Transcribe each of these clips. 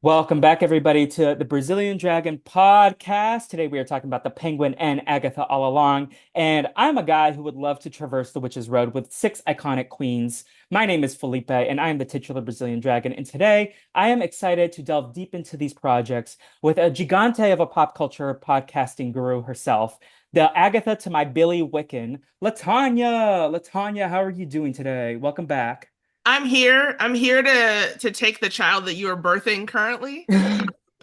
Welcome back, everybody, to the Brazilian Dragon podcast. Today, we are talking about the Penguin and Agatha all along. And I'm a guy who would love to traverse the Witch's Road with six iconic queens. My name is Felipe, and I am the titular Brazilian Dragon. And today, I am excited to delve deep into these projects with a gigante of a pop culture podcasting guru herself, the Agatha to my Billy Wiccan, LaTonya. LaTonya, how are you doing today? Welcome back. I'm here. I'm here to take the child that you are birthing currently.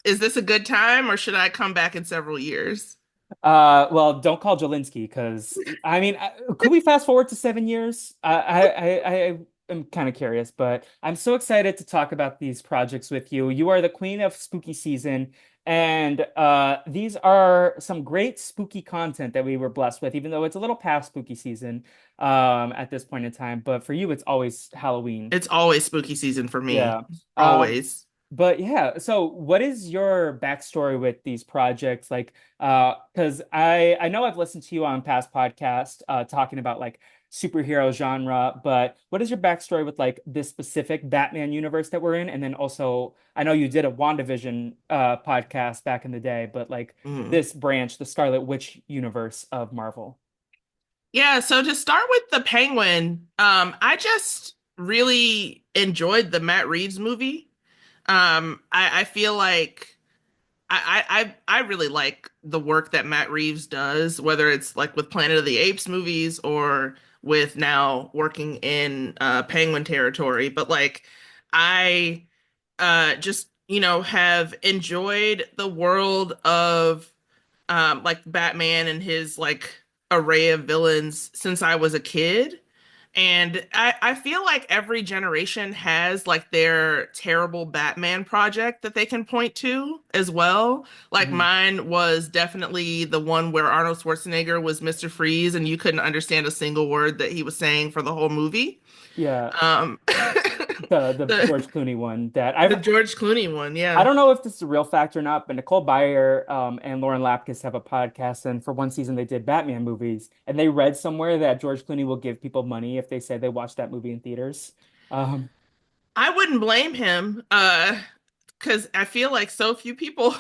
Is this a good time or should I come back in several years? Well, don't call Jalinsky because could we fast forward to 7 years? I am kind of curious, but I'm so excited to talk about these projects with you. You are the queen of spooky season, and these are some great spooky content that we were blessed with, even though it's a little past spooky season at this point in time. But for you, it's always Halloween. It's always spooky season for me. Yeah. Um, Always. but yeah, so what is your backstory with these projects? Like, because I know I've listened to you on past podcasts, talking about like superhero genre, but what is your backstory with like this specific Batman universe that we're in? And then also, I know you did a WandaVision podcast back in the day, but like Mhm. this branch, the Scarlet Witch universe of Marvel. Yeah, so to start with the Penguin, I just really enjoyed the Matt Reeves movie. I feel like I really like the work that Matt Reeves does, whether it's like with Planet of the Apes movies or with now working in Penguin territory. But like I just have enjoyed the world of like Batman and his like array of villains since I was a kid. And I feel like every generation has like their terrible Batman project that they can point to as well. Like Mhm. mine was definitely the one where Arnold Schwarzenegger was Mr. Freeze and you couldn't understand a single word that he was saying for the whole movie. Yeah, Um, the the George Clooney one that the George Clooney one, I yeah. don't know if this is a real fact or not, but Nicole Byer and Lauren Lapkus have a podcast, and for one season they did Batman movies, and they read somewhere that George Clooney will give people money if they say they watched that movie in theaters. Um, I wouldn't blame him, because I feel like so few people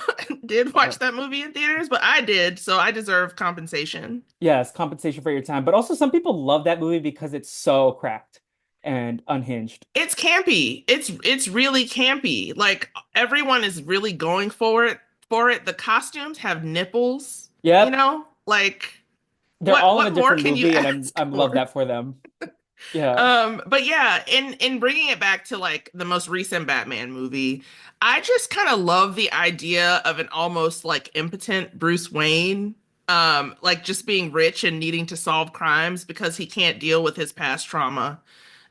did uh, watch that movie in theaters, but I did, so I deserve compensation. yes, compensation for your time, but also some people love that movie because it's so cracked and unhinged. It's campy. It's really campy. Like everyone is really going for it. The costumes have nipples, Yep, Like they're what all in a what more different can you movie, and I ask love for? that for them. Yeah. But yeah, in bringing it back to like the most recent Batman movie, I just kind of love the idea of an almost like impotent Bruce Wayne, like just being rich and needing to solve crimes because he can't deal with his past trauma.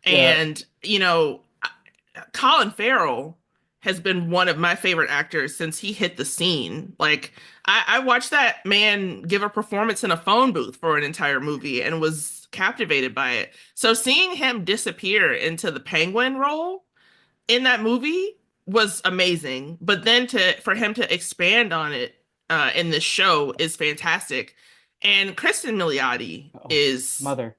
Yeah. And Colin Farrell has been one of my favorite actors since he hit the scene. Like I watched that man give a performance in a phone booth for an entire movie and was captivated by it. So seeing him disappear into the Penguin role in that movie was amazing. But then to for him to expand on it in this show is fantastic. And Kristen Milioti Oh, is mother.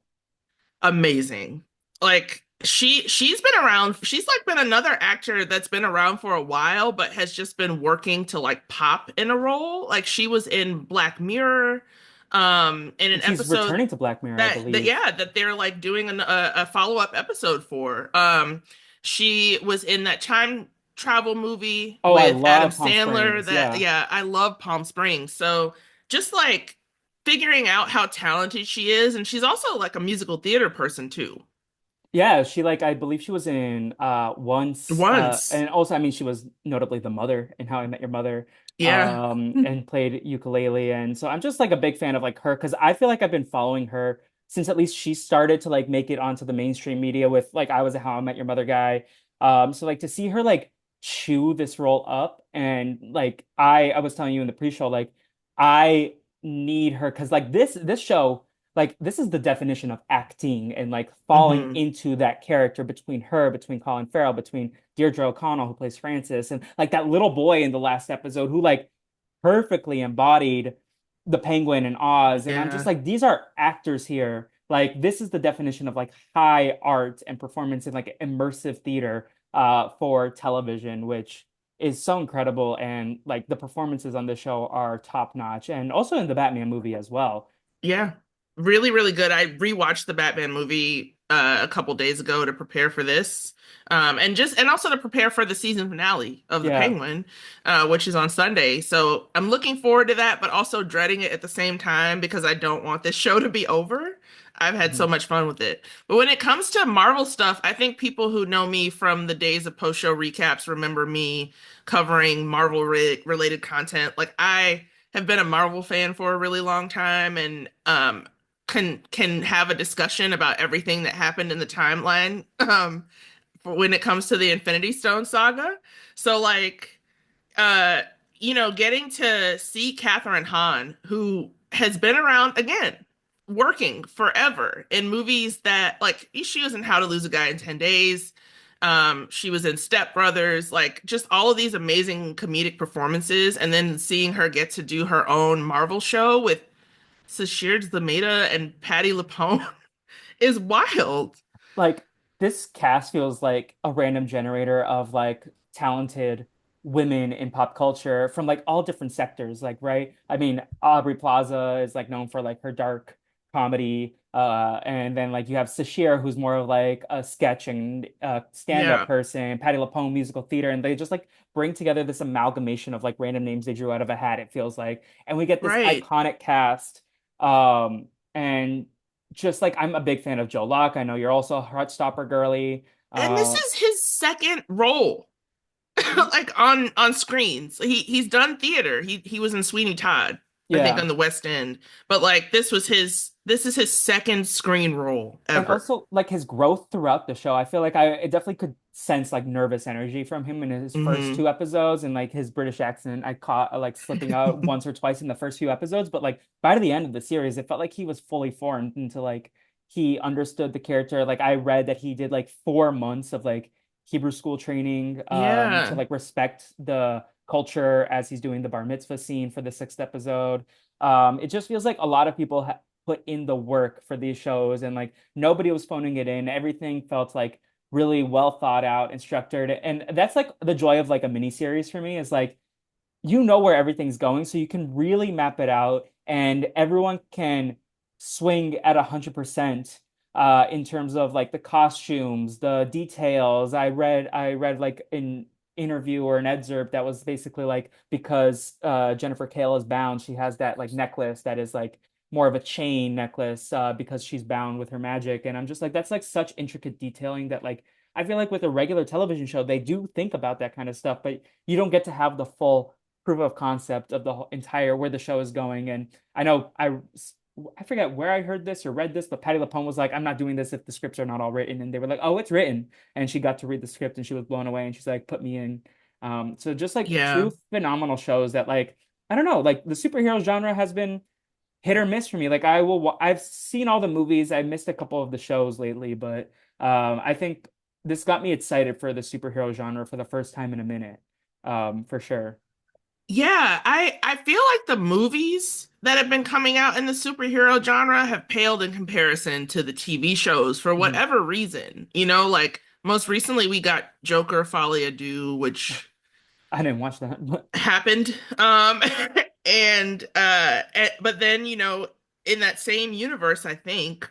amazing. Like she's been around. She's like been another actor that's been around for a while, but has just been working to like pop in a role. Like she was in Black Mirror, in an And she's episode returning to Black Mirror, I that believe. yeah that they're like doing a follow-up episode for. She was in that time travel movie Oh, I with Adam love Palm Sandler. Springs. That Yeah. yeah, I love Palm Springs. So just like figuring out how talented she is, and she's also like a musical theater person too. Yeah, she like I believe she was in once Once. and also I mean she was notably the mother in How I Met Your Mother Yeah. and played ukulele, and so I'm just like a big fan of like her because I feel like I've been following her since at least she started to like make it onto the mainstream media with like I was a How I Met Your Mother guy. So like to see her like chew this role up, and like I was telling you in the pre-show, like I need her because like this show, like this is the definition of acting and like falling Hmm. into that character between her, between Colin Farrell, between Deirdre O'Connell, who plays Francis, and like that little boy in the last episode who like perfectly embodied the Penguin and Oz. And I'm just Yeah. like, these are actors here. Like this is the definition of like high art and performance in like immersive theater for television, which is so incredible, and like the performances on this show are top notch, and also in the Batman movie as well. Yeah. Really, really good. I rewatched the Batman movie a couple days ago to prepare for this. And also to prepare for the season finale of The Yeah. Penguin, which is on Sunday. So I'm looking forward to that, but also dreading it at the same time because I don't want this show to be over. I've had so Mhm. much fun with it. But when it comes to Marvel stuff, I think people who know me from the days of post-show recaps remember me covering Marvel re related content. Like I have been a Marvel fan for a really long time and can have a discussion about everything that happened in the timeline for when it comes to the Infinity Stone saga. So like uh getting to see Catherine Hahn, who has been around again, working forever in movies that like she was in How to Lose a Guy in 10 Days. She was in Step Brothers, like just all of these amazing comedic performances, and then seeing her get to do her own Marvel show with Sashir Zamata and Patty LuPone is wild. Like this cast feels like a random generator of like talented women in pop culture from like all different sectors, like right. I mean, Aubrey Plaza is like known for like her dark comedy, and then like you have Sashir, who's more of like a sketch and stand-up Yeah, person, Patty LuPone musical theater, and they just like bring together this amalgamation of like random names they drew out of a hat, it feels like, and we get this right. iconic cast. And just like I'm a big fan of Joe Locke. I know you're also a Heartstopper girly. And this Uh, is his second role like on screens. He's done theater. He was in Sweeney Todd, I think yeah. on the West End. But like this is his second screen role And ever. also like his growth throughout the show. I feel like I definitely could sense like nervous energy from him in his first Hmm. two episodes, and like his British accent I caught like slipping out once or twice in the first few episodes, but like by the end of the series it felt like he was fully formed into like he understood the character. Like I read that he did like 4 months of like Hebrew school training to Yeah, like respect the culture as he's doing the bar mitzvah scene for the sixth episode. It just feels like a lot of people ha put in the work for these shows, and like nobody was phoning it in. Everything felt like really well thought out and structured. And that's like the joy of like a mini series for me is like you know where everything's going, so you can really map it out, and everyone can swing at 100% in terms of like the costumes, the details. I read like an interview or an excerpt that was basically like because Jennifer Kale is bound, she has that like necklace that is like more of a chain necklace because she's bound with her magic. And I'm just like, that's like such intricate detailing that like I feel like with a regular television show, they do think about that kind of stuff, but you don't get to have the full proof of concept of the whole entire where the show is going. And I know I forget where I heard this or read this, but Patty LuPone was like, "I'm not doing this if the scripts are not all written." And they were like, "Oh, it's written." And she got to read the script and she was blown away. And she's like, "Put me in." So just like yeah. two phenomenal shows that like I don't know, like the superhero genre has been hit or miss for me. Like I've seen all the movies. I missed a couple of the shows lately, but I think this got me excited for the superhero genre for the first time in a minute, for sure. Yeah, I feel like the movies that have been coming out in the superhero genre have paled in comparison to the TV shows for Mhm. whatever reason. You know, like most recently we got Joker Folie à Deux, which I didn't watch that, but happened. But then, in that same universe, I think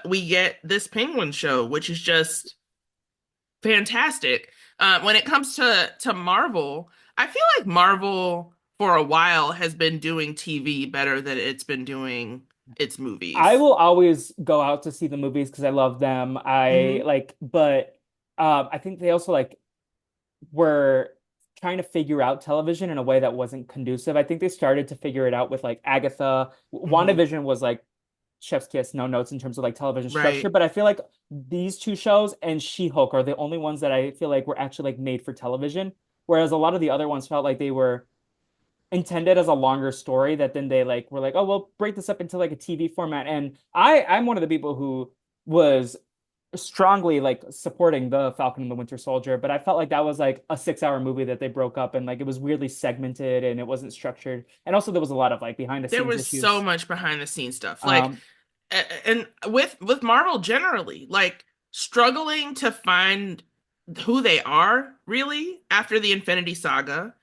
we get this Penguin show, which is just fantastic. When it comes to Marvel, I feel like Marvel for a while has been doing TV better than it's been doing its I movies. will always go out to see the movies because I love them. I Hmm. like, but I think they also like were trying to figure out television in a way that wasn't conducive. I think they started to figure it out with like Agatha. Hmm. WandaVision was like chef's kiss, no notes in terms of like television structure. Right. But I feel like these two shows and She-Hulk are the only ones that I feel like were actually like made for television. Whereas a lot of the other ones felt like they were intended as a longer story that then they like were like, oh, we'll break this up into like a TV format. And I'm one of the people who was strongly like supporting the Falcon and the Winter Soldier, but I felt like that was like a 6 hour movie that they broke up and like it was weirdly segmented and it wasn't structured. And also there was a lot of like behind the There scenes was so issues. much behind the scenes stuff. Like Um, and with Marvel generally, like struggling to find who they are really after the Infinity Saga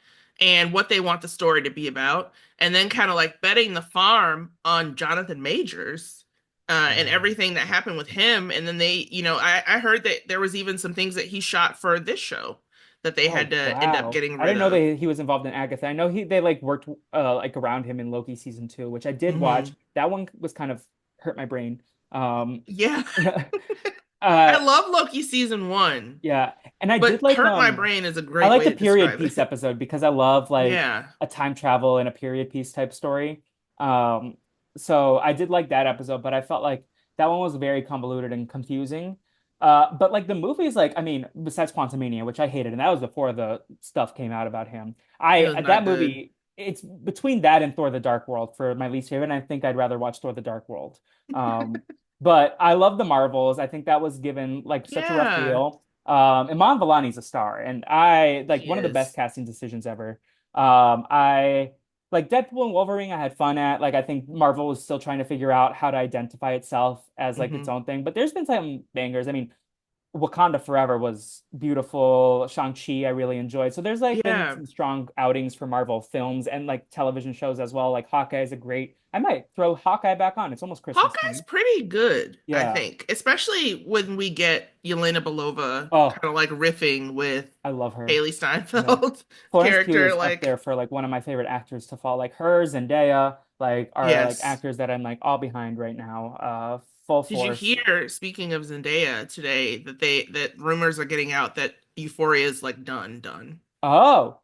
and what they want the story to be about, and then kind of like betting the farm on Jonathan Majors and Oh, everything that happened with him. And then they, I heard that there was even some things that he shot for this show that they had oh, to end up wow. getting I rid didn't know of. that he was involved in Agatha. I know they like worked like around him in Loki season 2, which I did watch. Hmm. That one was kind of hurt my brain. Yeah, uh I love Loki season one, yeah. And I but did like hurt my brain is a I great like way the to period describe piece it. episode because I love like Yeah. a time travel and a period piece type story. Um, so I did like that episode, but I felt like that one was very convoluted and confusing. But like the movies, like I mean, besides Quantumania, which I hated, and that was before the stuff came out about him. It was That not good. movie, it's between that and Thor: The Dark World for my least favorite, and I think I'd rather watch Thor: The Dark World. Um, but I love the Marvels. I think that was given like such a rough Yeah, deal. Iman Vellani's a star, and I like he one of the best is. casting decisions ever. I like Deadpool and Wolverine. I had fun at. Like I think Marvel was still trying to figure out how to identify itself as like its Hmm. own thing. But there's been some bangers. I mean, Wakanda Forever was beautiful. Shang-Chi I really enjoyed. So there's like been Yeah. some strong outings for Marvel films and like television shows as well. Like Hawkeye is a great. I might throw Hawkeye back on. It's almost Christmas Hawkeye's time. pretty good, I Yeah. think, especially when we get Yelena Belova kind Oh, of like riffing with I love her. Haley Yeah. Steinfeld's Florence Pugh character. is up Like, there for like one of my favorite actors to follow. Like her, Zendaya, like are like yes. actors that I'm like all behind right now. Full Did you force. hear, speaking of Zendaya today, that rumors are getting out that Euphoria is like done? Oh,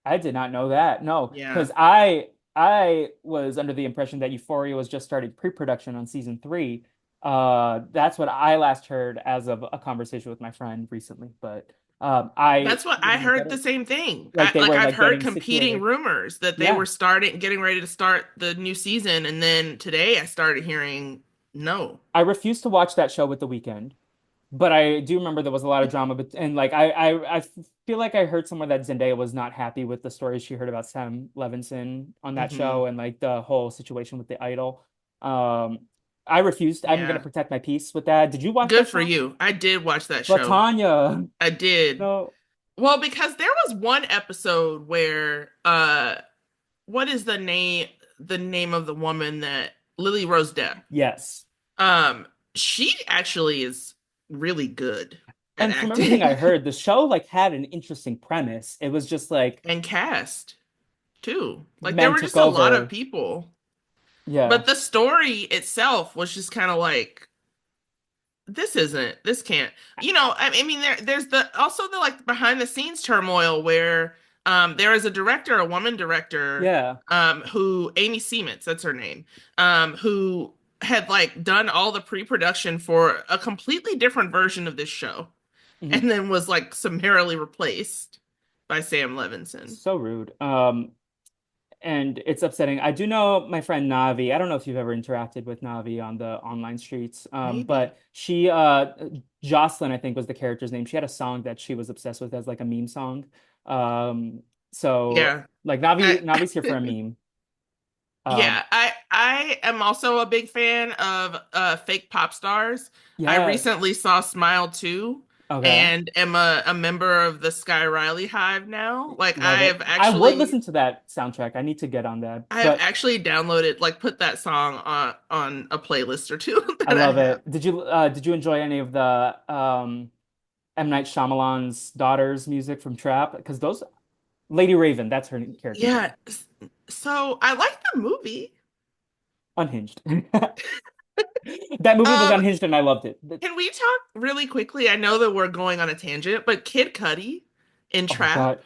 I did not know that. No, Yeah. because I was under the impression that Euphoria was just starting pre-production on season 3. That's what I last heard as of a conversation with my friend recently. But I That's what I didn't look at heard the it. same thing. Like they were I've like heard getting competing situated. rumors that they Yeah. were getting ready to start the new season, and then today I started hearing no. I refused to watch that show with The Weeknd. But I do remember there was a lot of drama, but and like I feel like I heard somewhere that Zendaya was not happy with the stories she heard about Sam Levinson on that Hmm. show and like the whole situation with the idol. Um, I refused. I'm gonna Yeah. protect my peace with that. Did you watch Good that for show? you. I did watch that show. LaTonya. I did. No. Well, because there was one episode where what is the name of the woman that Lily Rose Depp? Yes. Um she actually is really good at And from everything acting I heard, the show like had an interesting premise. It was just like and cast too. Like there men were took just a lot of over. people. Yeah. But the story itself was just kind of like this can't, I mean there's the also the like behind the scenes turmoil where there is a director, a woman director, Yeah. who Amy Siemens, that's her name, who had like done all the pre-production for a completely different version of this show Mhm. and then was like summarily replaced by Sam Levinson. So rude. And it's upsetting. I do know my friend Navi. I don't know if you've ever interacted with Navi on the online streets. Maybe. But she Jocelyn, I think was the character's name. She had a song that she was obsessed with as like a meme song. So Yeah. like I Navi's here for a meme. Um, Yeah, I am also a big fan of fake pop stars. I yes. recently saw Smile 2 Okay. and am a member of the Sky Riley Hive now. Like Love it. I would listen to that soundtrack. I need to get on that. I have But actually downloaded, like put that song on a playlist or two I that I love have. it. Did you enjoy any of the M. Night Shyamalan's daughter's music from Trap? Because those Lady Raven, that's her character's name. Yeah. So I like the movie. Unhinged. That movie was Um, unhinged and I loved it. can we talk really quickly? I know that we're going on a tangent, but Kid Cudi in Oh my Trap.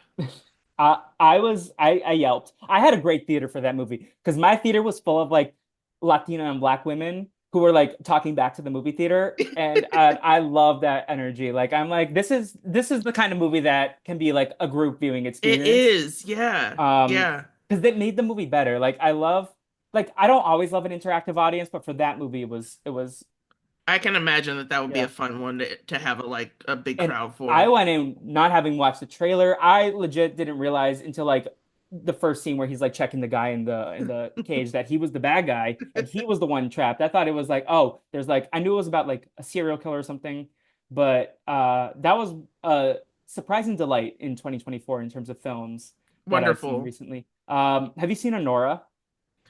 God. I yelped. I had a great theater for that movie because my theater was full of like Latina and Black women who were like talking back to the movie theater, and I love that energy. Like I'm like this is the kind of movie that can be like a group viewing It experience. is, yeah, Um, yeah. because they made the movie better. I don't always love an interactive audience, but for that movie it was I can imagine that that would be a yeah. fun one to have a big And crowd I for. went in not having watched the trailer. I legit didn't realize until like the first scene where he's like checking the guy in the cage that he was the bad guy and he was the one trapped. I thought it was like, oh, there's like I knew it was about like a serial killer or something. but that was a surprising delight in 2024 in terms of films that I've seen Wonderful. recently. Have you seen Honora?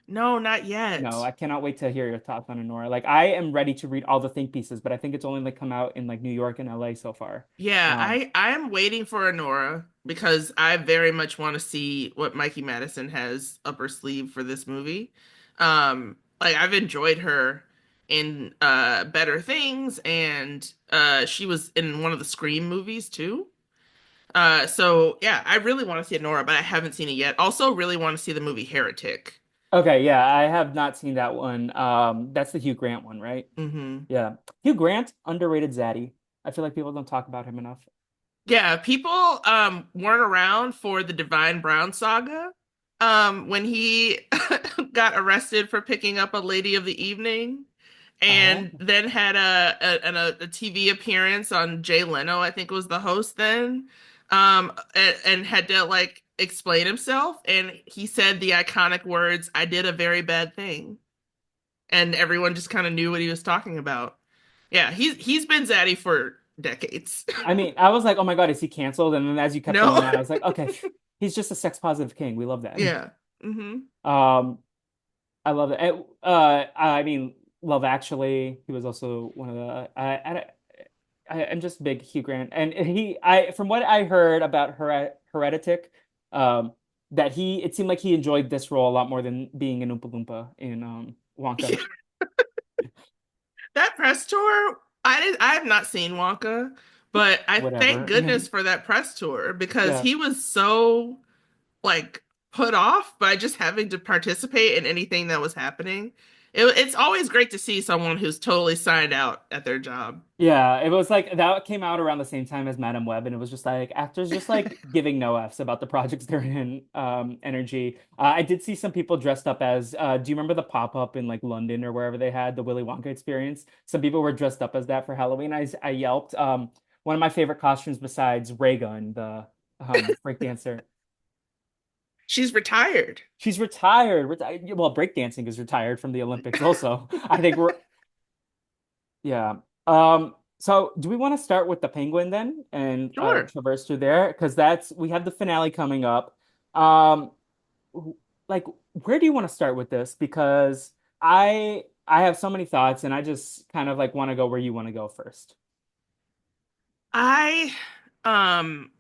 No, not No, yet. I cannot wait to hear your thoughts on Honora. Like I am ready to read all the think pieces, but I think it's only like come out in like New York and LA so far. Yeah, Um, I am waiting for Honora because I very much want to see what Mikey Madison has up her sleeve for this movie. Like I've enjoyed her in Better Things, and she was in one of the Scream movies too. So yeah, I really want to see Honora, but I haven't seen it yet. Also, really want to see the movie Heretic. okay, yeah, I have not seen that one. That's the Hugh Grant one, right? Hmm. Yeah. Hugh Grant, underrated zaddy. I feel like people don't talk about him enough. Yeah, people weren't around for the Divine Brown saga when he got arrested for picking up a lady of the evening Oh, and then had a TV appearance on Jay Leno, I think was the host then. And had to like explain himself, and he said the iconic words, "I did a very bad thing." And everyone just kind of knew what he was talking about. Yeah, he's been zaddy for decades. I mean, I was like, oh my God, is he canceled? And then as you kept going No. on, I was like, okay, he's just a sex positive king. We love that. Yeah. Hmm. Um, I love it. I mean, Love Actually. He was also one of the. I'm just big Hugh Grant, and from what I heard about Heretic, um, that it seemed like he enjoyed this role a lot more than being an Oompa Loompa in Wonka. That press tour, I have not seen Wonka, but I thank Whatever. goodness for that press tour because Yeah. he was so like put off by just having to participate in anything that was happening. It's always great to see someone who's totally signed out at their job. Yeah, it was like that came out around the same time as Madam Web, and it was just like actors just like giving no Fs about the projects they're in, energy. I did see some people dressed up as, do you remember the pop-up in like London or wherever they had the Willy Wonka experience? Some people were dressed up as that for Halloween. I yelped. One of my favorite costumes besides Raygun, the breakdancer. She's retired. She's retired. Well, breakdancing is retired from the Olympics also. I think we're Yeah. So do we want to start with the Penguin then and Sure. traverse through there? Because we have the finale coming up. Um, like where do you want to start with this? Because I have so many thoughts and I just kind of like want to go where you want to go first. I um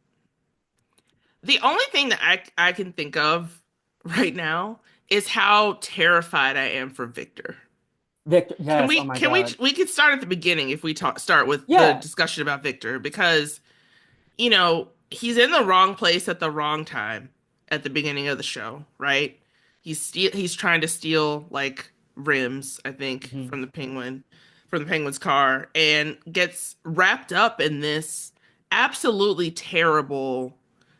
the only thing that I can think of right now is how terrified I am for Victor. Victor, yes, oh my Can we God. we could start at the beginning if we start with the Yeah. discussion about Victor because he's in the wrong place at the wrong time at the beginning of the show, right? He's trying to steal like rims, I think, Mhm. from the penguin's car and gets wrapped up in this absolutely terrible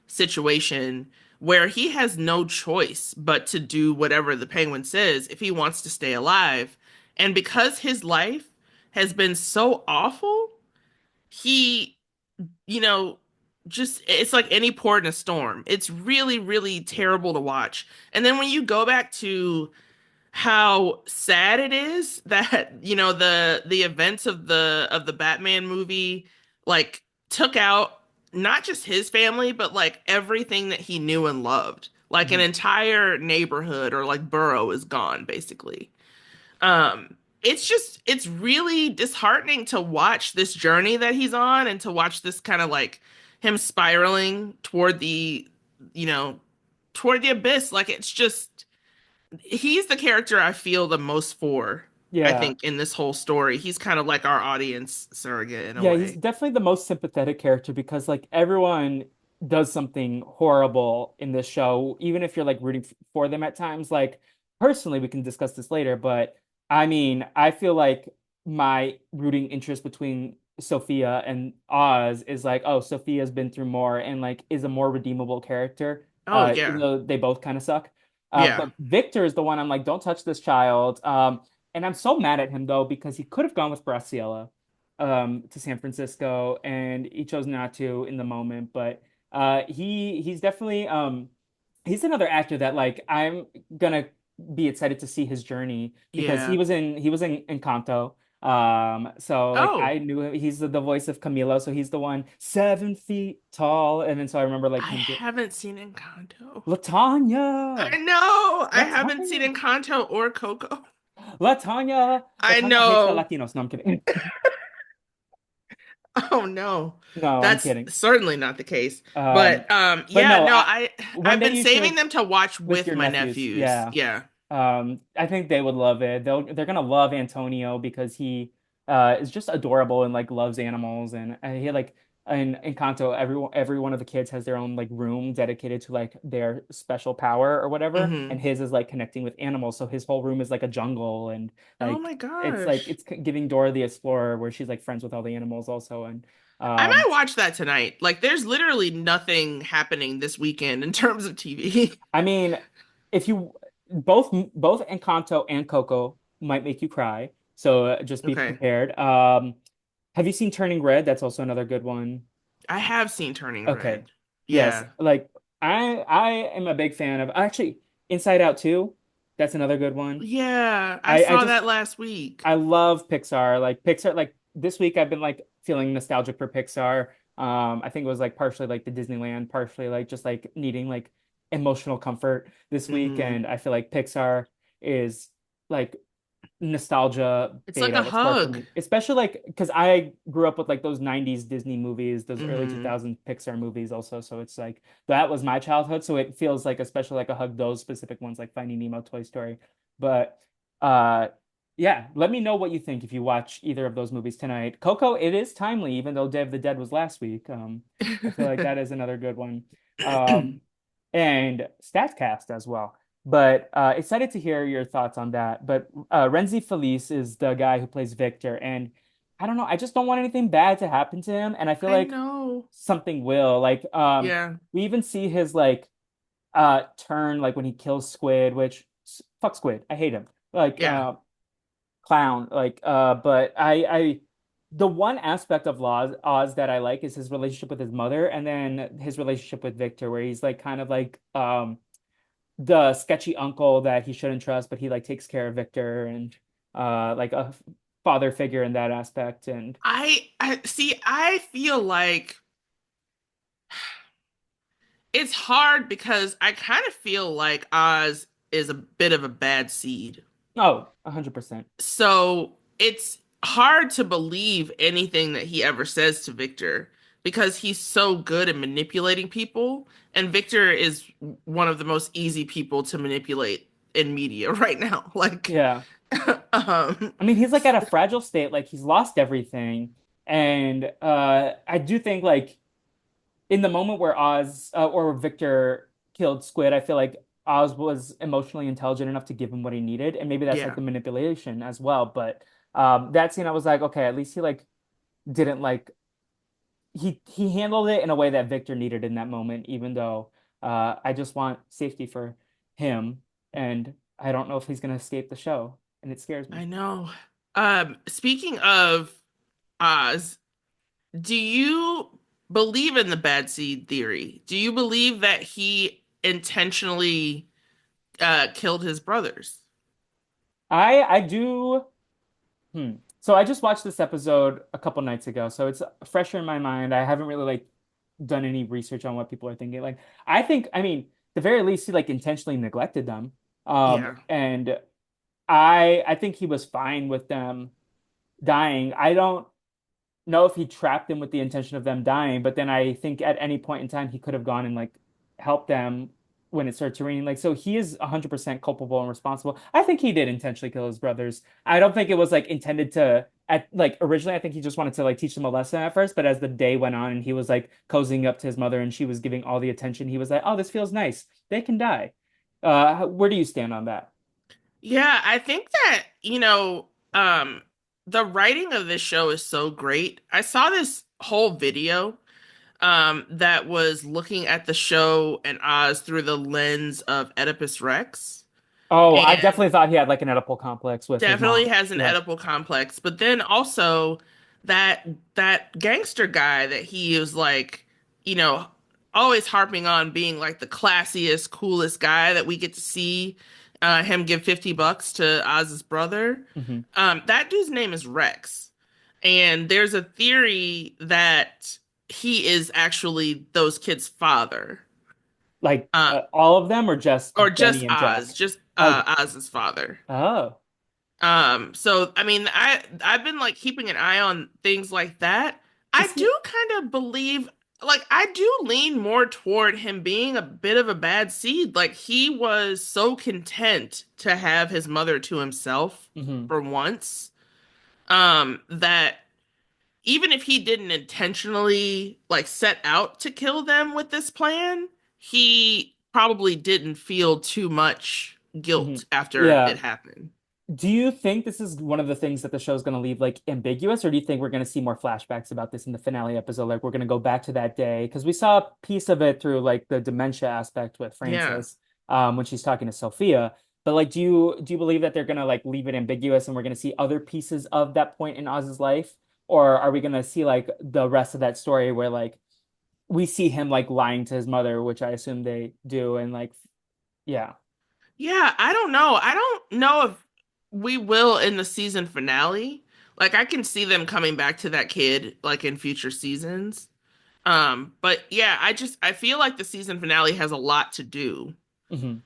situation where he has no choice but to do whatever the penguin says if he wants to stay alive. And because his life has been so awful, he you know, just it's like any port in a storm. It's really, really terrible to watch. And then when you go back to how sad it is that, the events of the Batman movie like took out not just his family, but like everything that he knew and loved. Like an Mhm. entire neighborhood or like borough is gone, basically. It's really disheartening to watch this journey that he's on and to watch this kind of like him spiraling you know, toward the abyss. Like it's just he's the character I feel the most for, I Yeah. think, in this whole story. He's kind of like our audience surrogate in a Yeah, he's way. definitely the most sympathetic character because like everyone does something horrible in this show, even if you're like rooting for them at times. Like personally, we can discuss this later, but I mean, I feel like my rooting interest between Sophia and Oz is like, oh, Sophia's been through more and like is a more redeemable character, Oh even yeah. though they both kind of suck. Yeah. But Victor is the one I'm like, don't touch this child. And I'm so mad at him though because he could have gone with Graciela to San Francisco, and he chose not to in the moment. But he's definitely he's another actor that like I'm gonna be excited to see his journey because Yeah. he was in Encanto. So like Oh, I knew he's the voice of Camilo, so he's the one 7 feet tall, and then so I remember like I him get haven't seen Encanto. LaTonya, I know. I haven't seen LaTonya, Encanto or Coco. LaTonya. I LaTonya hates the know. Latinos. No, I'm kidding. Oh no. No, I'm That's kidding. certainly not the case. Um, But but yeah, no, no, I one I've day been you saving should them to watch with with your my nephews. nephews. Yeah. Yeah. I think they would love it. They're gonna love Antonio because he is just adorable and like loves animals and he like in Encanto every one of the kids has their own like room dedicated to like their special power or whatever and Hmm. his is like connecting with animals so his whole room is like a jungle and Oh like my it's like gosh. it's giving Dora the Explorer where she's like friends with all the animals also and I um might watch that tonight. Like there's literally nothing happening this weekend in terms of TV. I mean, if you both Encanto and Coco might make you cry, so just be Okay. prepared. Have you seen Turning Red? That's also another good one. I have seen Turning Okay. Red. Yes, Yeah. like I am a big fan of actually Inside Out 2. That's another good one. Yeah, I I saw just that last week. I love Pixar. Like Pixar, like this week I've been like feeling nostalgic for Pixar. I think it was like partially like the Disneyland, partially like just like needing like emotional comfort this week. Hmm. And I feel like Pixar is like nostalgia It's like bait a at its best for hug. me, especially like because I grew up with like those 90s Disney movies, those early Hmm. 2000s Pixar movies also. So it's like that was my childhood. So it feels like especially like a hug those specific ones like Finding Nemo, Toy Story. But uh yeah, let me know what you think if you watch either of those movies tonight. Coco, it is timely, even though Day of the Dead was last week. I feel like that is another good one. Um, and Statcast as well. But excited to hear your thoughts on that. But Renzi Felice is the guy who plays Victor, and I don't know, I just don't want anything bad to happen to him, and I feel I like know. something will. Like Yeah. we even see his like turn like when he kills Squid, which fuck Squid, I hate him. Like Yeah. clown, like but I the one aspect of Oz that I like is his relationship with his mother, and then his relationship with Victor, where he's like kind of like the sketchy uncle that he shouldn't trust, but he like takes care of Victor and like a father figure in that aspect. And I see, I feel like it's hard because I kind of feel like Oz is a bit of a bad seed. oh, 100%. So it's hard to believe anything that he ever says to Victor because he's so good at manipulating people. And Victor is one of the most easy people to manipulate in media right now. Like, Yeah. um, I mean, he's like at a fragile state, like he's lost everything. And I do think like in the moment where Oz or Victor killed Squid, I feel like Oz was emotionally intelligent enough to give him what he needed, and maybe that's like yeah, the manipulation as well. But that scene, I was like, okay, at least he like didn't like he handled it in a way that Victor needed in that moment, even though I just want safety for him, and I don't know if he's gonna escape the show, and it scares me. I know. Speaking of Oz, do you believe in the bad seed theory? Do you believe that he intentionally killed his brothers? I do. Hmm. So I just watched this episode a couple nights ago, so it's fresher in my mind. I haven't really like done any research on what people are thinking. Like, I think, I mean, the very least, he like intentionally neglected them. Yeah, And I think he was fine with them dying. I don't know if he trapped them with the intention of them dying, but then I think at any point in time he could have gone and like helped them when it started to rain. Like, so he is 100% culpable and responsible. I think he did intentionally kill his brothers. I don't think it was like intended to at like originally I think he just wanted to like teach them a lesson at first, but as the day went on and he was like cozying up to his mother and she was giving all the attention, he was like, "Oh, this feels nice. They can die." Where do you stand on that? yeah. I think that, the writing of this show is so great. I saw this whole video that was looking at the show and Oz through the lens of Oedipus Rex. Oh, I And definitely thought he had like an Oedipal complex with his definitely mom. has an Yeah. Oedipal complex, but then also that gangster guy that he is like, you know, always harping on being like the classiest, coolest guy that we get to see. him give $50 to Oz's brother. Hmm. That dude's name is Rex. And there's a theory that he is actually those kids' father. Like Uh, all of them, or just or just Benny and Oz, Jack? just Oh, Oz's father. oh, So I mean, I've been like keeping an eye on things like that. I is he? do kind of believe, like, I do lean more toward him being a bit of a bad seed. Like, he was so content to have his mother to himself Hmm. for once, that even if he didn't intentionally like set out to kill them with this plan, he probably didn't feel too much Hmm. guilt after Yeah. it happened. Do you think this is one of the things that the show's going to leave like ambiguous, or do you think we're going to see more flashbacks about this in the finale episode? Like we're going to go back to that day because we saw a piece of it through like the dementia aspect with Yeah. Frances, when she's talking to Sophia. But like, do you believe that they're going to like leave it ambiguous and we're going to see other pieces of that point in Oz's life, or are we going to see like the rest of that story where like we see him like lying to his mother, which I assume they do, and like yeah. Yeah, I don't know. I don't know if we will in the season finale. Like I can see them coming back to that kid like in future seasons. But yeah, I feel like the season finale has a lot to do. Hmm.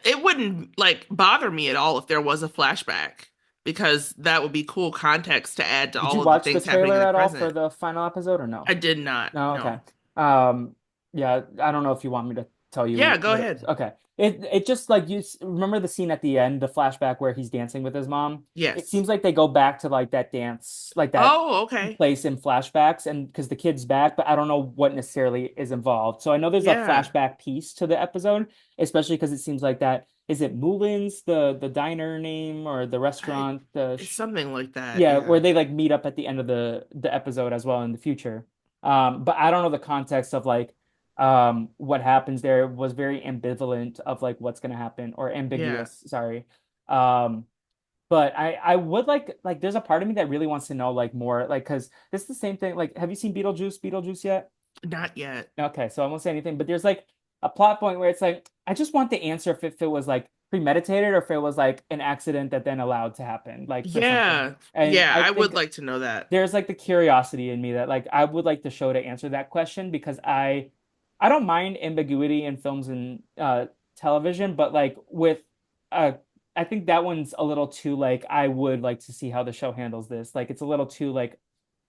It wouldn't like bother me at all if there was a flashback because that would be cool context to add to Did you all of the watch the things happening in trailer the at all for present. the final episode or no? I did not. No, okay. No. Yeah, I don't know if you want me to tell Yeah, you go what it ahead. was. Okay. It just like remember the scene at the end, the flashback where he's dancing with his mom? It Yes. seems like they go back to like that dance, like that Oh, okay. place in flashbacks and because the kid's back, but I don't know what necessarily is involved. So I know there's a Yeah. flashback piece to the episode, especially because it seems like that is it Moulin's the diner name or the I, restaurant the it's something like that. yeah, where Yeah. they like meet up at the end of the episode as well in the future. But I don't know the context of like what happens there. It was very ambivalent of like what's gonna happen or Yeah. ambiguous, sorry. Um, but I would like there's a part of me that really wants to know like more like because this is the same thing. Like, have you seen Beetlejuice yet? Not yet. Okay, so I won't say anything, but there's like a plot point where it's like I just want the answer if it was like premeditated or if it was like an accident that then allowed to happen, like for something. Yeah. And Yeah, I I would think like to know that. there's like the curiosity in me that like I would like the show to answer that question because I don't mind ambiguity in films and television, but like with uh I think that one's a little too like I would like to see how the show handles this. Like it's a little too like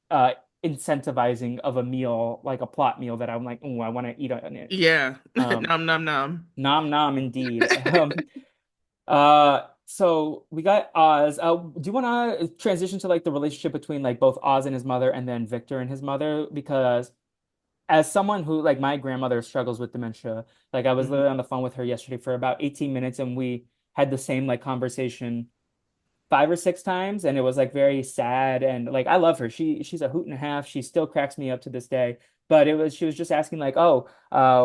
uh incentivizing of a meal, like a plot meal that I'm like, oh, I want to eat on it. Yeah. Um, Nom nom nom. nom nom indeed. So we got Oz. Do you want to transition to like the relationship between like both Oz and his mother and then Victor and his mother? Because as someone who like my grandmother struggles with dementia, like I was Mhm. literally on the phone with her yesterday for about 18 minutes and we had the same like conversation 5 or 6 times and it was like very sad and like I love her. She's a hoot and a half. She still cracks me up to this day. But it was she was just asking like, "Oh,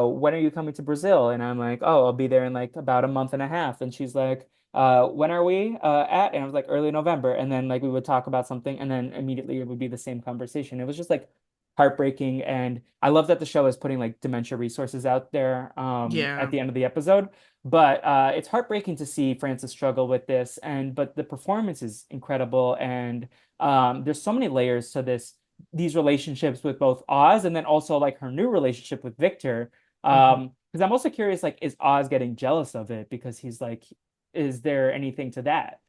when are you coming to Brazil?" And I'm like, "Oh, I'll be there in like about a month and a half." And she's like, when are we at?" And I was like, "Early November." And then like we would talk about something and then immediately it would be the same conversation. It was just like heartbreaking and I love that the show is putting like dementia resources out there at Yeah. the end of the episode. But it's heartbreaking to see Frances struggle with this, and but the performance is incredible, and there's so many layers to these relationships with both Oz and then also like her new relationship with Victor. Mhm. Because I'm also curious, like, is Oz getting jealous of it? Because he's like, is there anything to that?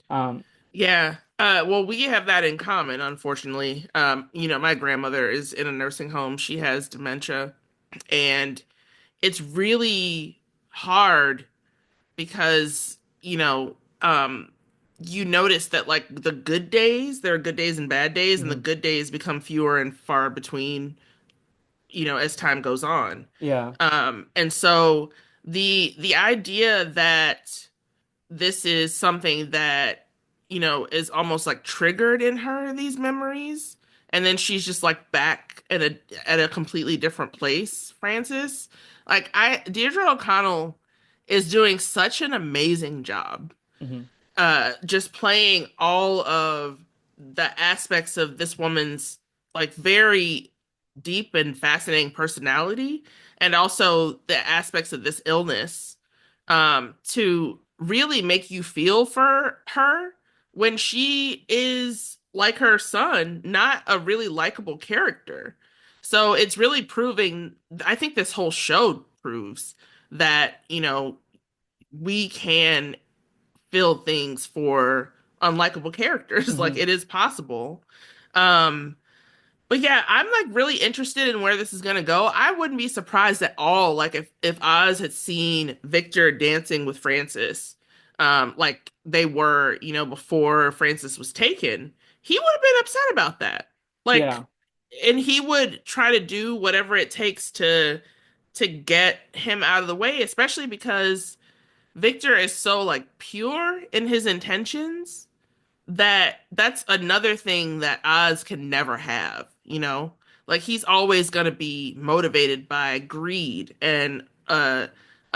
Um, Yeah. Well, we have that in common, unfortunately. My grandmother is in a nursing home. She has dementia, and it's really hard because, you notice that like the good days, there are good days and bad days, and the mhm. good days become fewer and far between, as time goes on. Yeah. And so the idea that this is something that, is almost like triggered in her, these memories, and then she's just like back at a completely different place, Francis. Like Deirdre O'Connell is doing such an amazing job, Hmm. just playing all of the aspects of this woman's like very deep and fascinating personality, and also the aspects of this illness. to really make you feel for her when she is like her son, not a really likable character. So it's really proving, I think this whole show proves that, we can feel things for unlikable characters. Like Hmm. it is possible. Um, but yeah, I'm like really interested in where this is gonna go. I wouldn't be surprised at all, like if Oz had seen Victor dancing with Francis, like they were, before Francis was taken, he would have been upset about that. Like, Yeah. and he would try to do whatever it takes to get him out of the way, especially because Victor is so like pure in his intentions that's another thing that Oz can never have. Like he's always going to be motivated by greed and a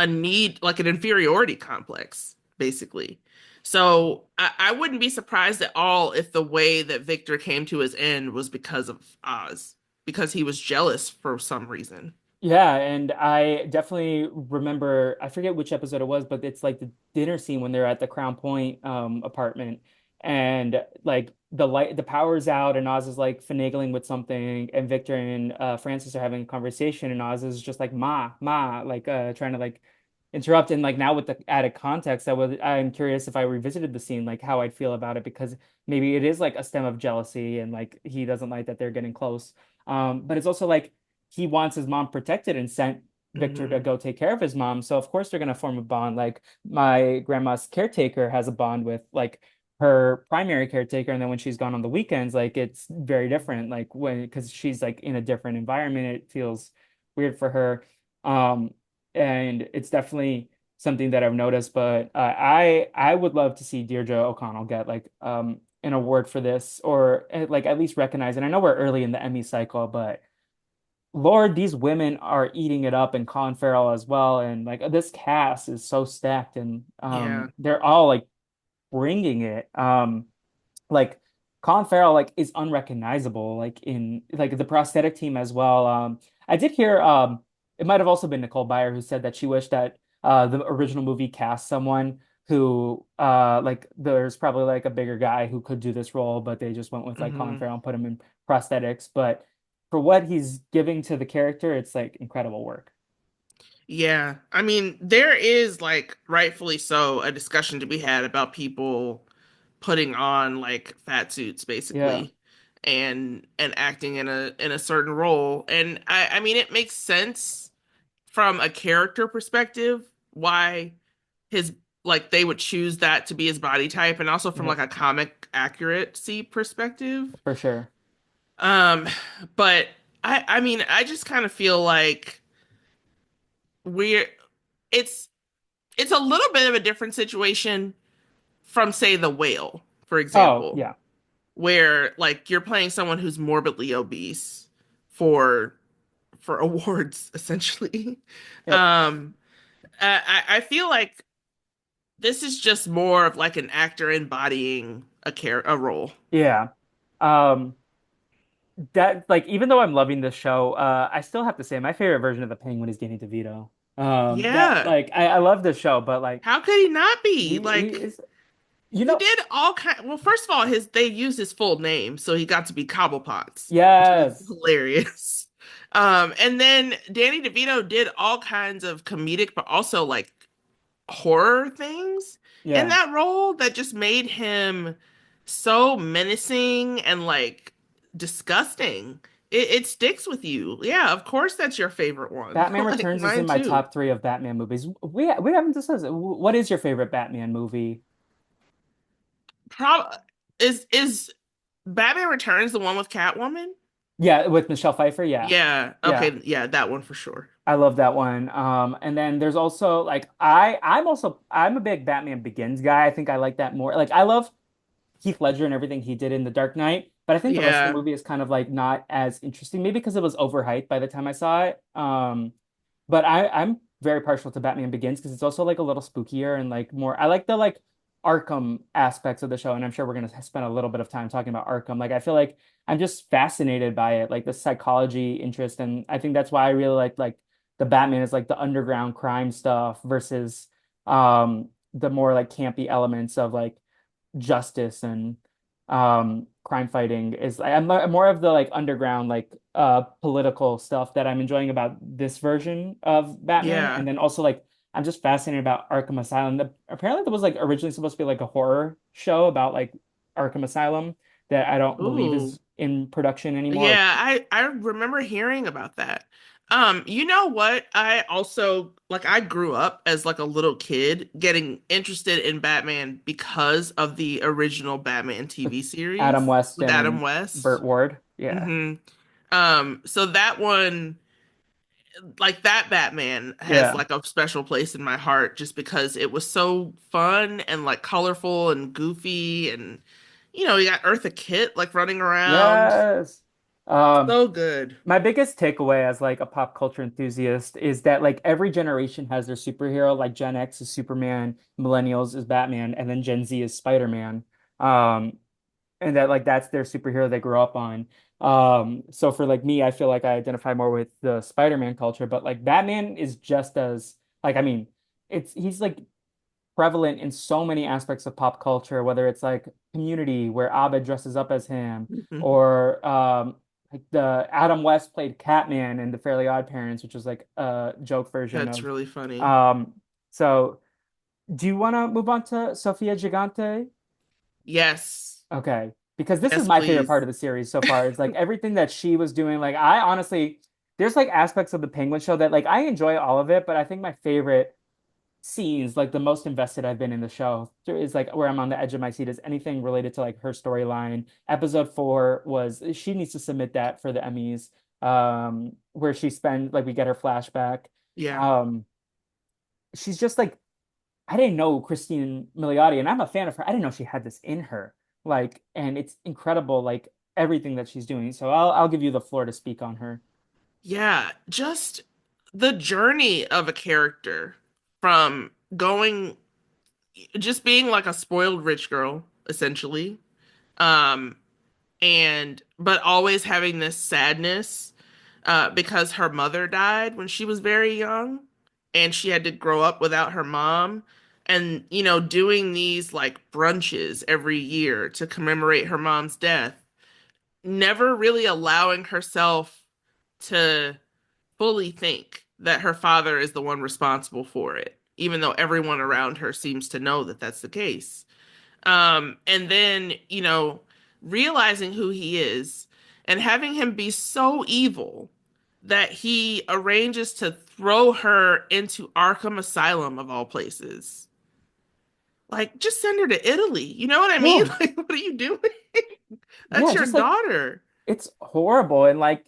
need, like an inferiority complex, basically. So I wouldn't be surprised at all if the way that Victor came to his end was because of Oz, because he was jealous for some reason. Yeah, and I definitely remember, I forget which episode it was, but it's like the dinner scene when they're at the Crown Point apartment and like the power's out and Oz is like finagling with something and Victor and Francis are having a conversation and Oz is just like ma like trying to like interrupt and like now with the added context I'm curious if I revisited the scene like how I'd feel about it because maybe it is like a stem of jealousy and like he doesn't like that they're getting close. But it's also like he wants his mom protected and sent Victor to Hmm. go take care of his mom. So of course they're gonna form a bond. Like my grandma's caretaker has a bond with like her primary caretaker, and then when she's gone on the weekends, like it's very different. Like when because she's like in a different environment, it feels weird for her. Um, and it's definitely something that I've noticed. But I would love to see Deirdre O'Connell get like an award for this, or like at least recognize. And I know we're early in the Emmy cycle, but Lord, these women are eating it up, and Colin Farrell as well. And like this cast is so stacked, and Yeah. they're all like bringing it. Like Colin Farrell like is unrecognizable, like in like the prosthetic team as well. I did hear it might have also been Nicole Byer who said that she wished that the original movie cast someone who like there's probably like a bigger guy who could do this role, but they just went with like Colin Hmm. Farrell and put him in prosthetics. But for what he's giving to the character, it's like incredible work. Yeah. I mean, there is like rightfully so a discussion to be had about people putting on like fat suits Yeah, basically and acting in a certain role. And I mean it makes sense from a character perspective why his like they would choose that to be his body type and also from yeah, like a comic accuracy perspective. for sure. Um but I mean I just kind of feel like we're it's it's a little bit of a different situation from say The Whale, for Oh, example, yeah. where like you're playing someone who's morbidly obese for for awards essentially. Yep. um I feel like this is just more of like an actor embodying a role. Yeah. Um, that like even though I'm loving this show, I still have to say my favorite version of the Penguin is Danny DeVito. That Yeah, like I love this show, but like how could he not be? he Like is you he know did all kind. Well, first of all, his they used his full name, so he got to be Cobblepot, which was yes. hilarious. And then Danny DeVito did all kinds of comedic, but also like horror things in Yeah. that role that just made him so menacing and like disgusting. It sticks with you. Yeah, of course that's your favorite one. Batman Like Returns is in mine my too. top three of Batman movies. We haven't discussed it. What is your favorite Batman movie? Prob is Batman Returns the one with Catwoman? Yeah, with Michelle Pfeiffer. Yeah. Yeah. Yeah. Okay. Yeah, that one for sure. I love that one. And then there's also like I'm a big Batman Begins guy. I think I like that more. Like I love Heath Ledger and everything he did in The Dark Knight, but I think the rest of the Yeah. movie is kind of like not as interesting, maybe because it was overhyped by the time I saw it. But I'm very partial to Batman Begins because it's also like a little spookier and like more. I like the like Arkham aspects of the show, and I'm sure we're gonna spend a little bit of time talking about Arkham. Like I feel like I'm just fascinated by it, like the psychology interest, and I think that's why I really like the Batman is like the underground crime stuff versus the more like campy elements of like justice and crime fighting is I'm more of the like underground like political stuff that I'm enjoying about this version of Batman. Yeah. And then also like I'm just fascinated about Arkham Asylum. Apparently there was like originally supposed to be like a horror show about like Arkham Asylum that I don't believe Ooh. is in production anymore. Yeah, I remember hearing about that. You know what? I also like I grew up as like a little kid getting interested in Batman because of the original Batman With TV Adam series with Weston Adam and Burt West. Ward. Yeah. hmm so that one, like that Batman has Yeah. like a special place in my heart just because it was so fun and like colorful and goofy and you got Eartha Kitt like running around. Yes. Um, So good. My biggest takeaway as like a pop culture enthusiast is that like every generation has their superhero. Like Gen X is Superman, Millennials is Batman, and then Gen Z is Spider-Man. Um, and that like that's their superhero they grew up on. So for like me, I feel like I identify more with the Spider-Man culture, but like Batman is just as like I mean, he's like prevalent in so many aspects of pop culture, whether it's like Community, where Abed dresses up as him, or like the Adam West played Catman in The Fairly Odd Parents, which was like a joke version That's of. really funny. So do you want to move on to Sofia Gigante? Yes. Okay, because this is Yes, my favorite part please. of the series so far. Is like everything that she was doing. Like I honestly, there's like aspects of the Penguin show that like I enjoy all of it, but I think my favorite scenes, like the most invested I've been in the show, is like where I'm on the edge of my seat is anything related to like her storyline. Episode 4 was she needs to submit that for the Emmys, where she spent like we get her flashback. Yeah. Um, she's just like I didn't know Christine Milioti, and I'm a fan of her. I didn't know she had this in her. Like, and it's incredible, like everything that she's doing. So I'll give you the floor to speak on her. Yeah. Just the journey of a character from going, just being like a spoiled rich girl, essentially. Um, but always having this sadness because her mother died when she was very young and she had to grow up without her mom and doing these like brunches every year to commemorate her mom's death, never really allowing herself to fully think that her father is the one responsible for it, even though everyone around her seems to know that that's the case. And then, realizing who he is and having him be so evil that he arranges to throw her into Arkham Asylum of all places. Like, just send her to Italy. You know what I mean? Yeah, Like, what are you doing? That's yeah, your just like daughter. it's horrible. And like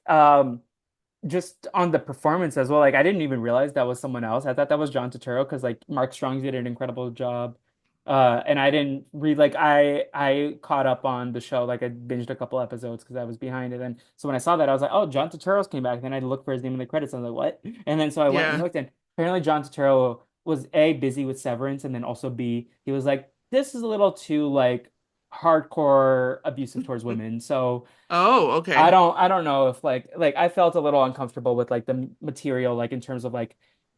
just on the performance as well. Like I didn't even realize that was someone else. I thought that was John Turturro because like Mark Strong did an incredible job. And I didn't read like I caught up on the show like I binged a couple episodes because I was behind it. And so when I saw that I was like, oh, John Turturro's came back. Then I looked for his name in the credits. I was like, what? And then so I went and Yeah. looked, and apparently John Turturro was A, busy with Severance, and then also B, he was like, this is a little too like hardcore abusive towards women. So Oh, okay. I don't know if like I felt a little uncomfortable with like the material like in terms of like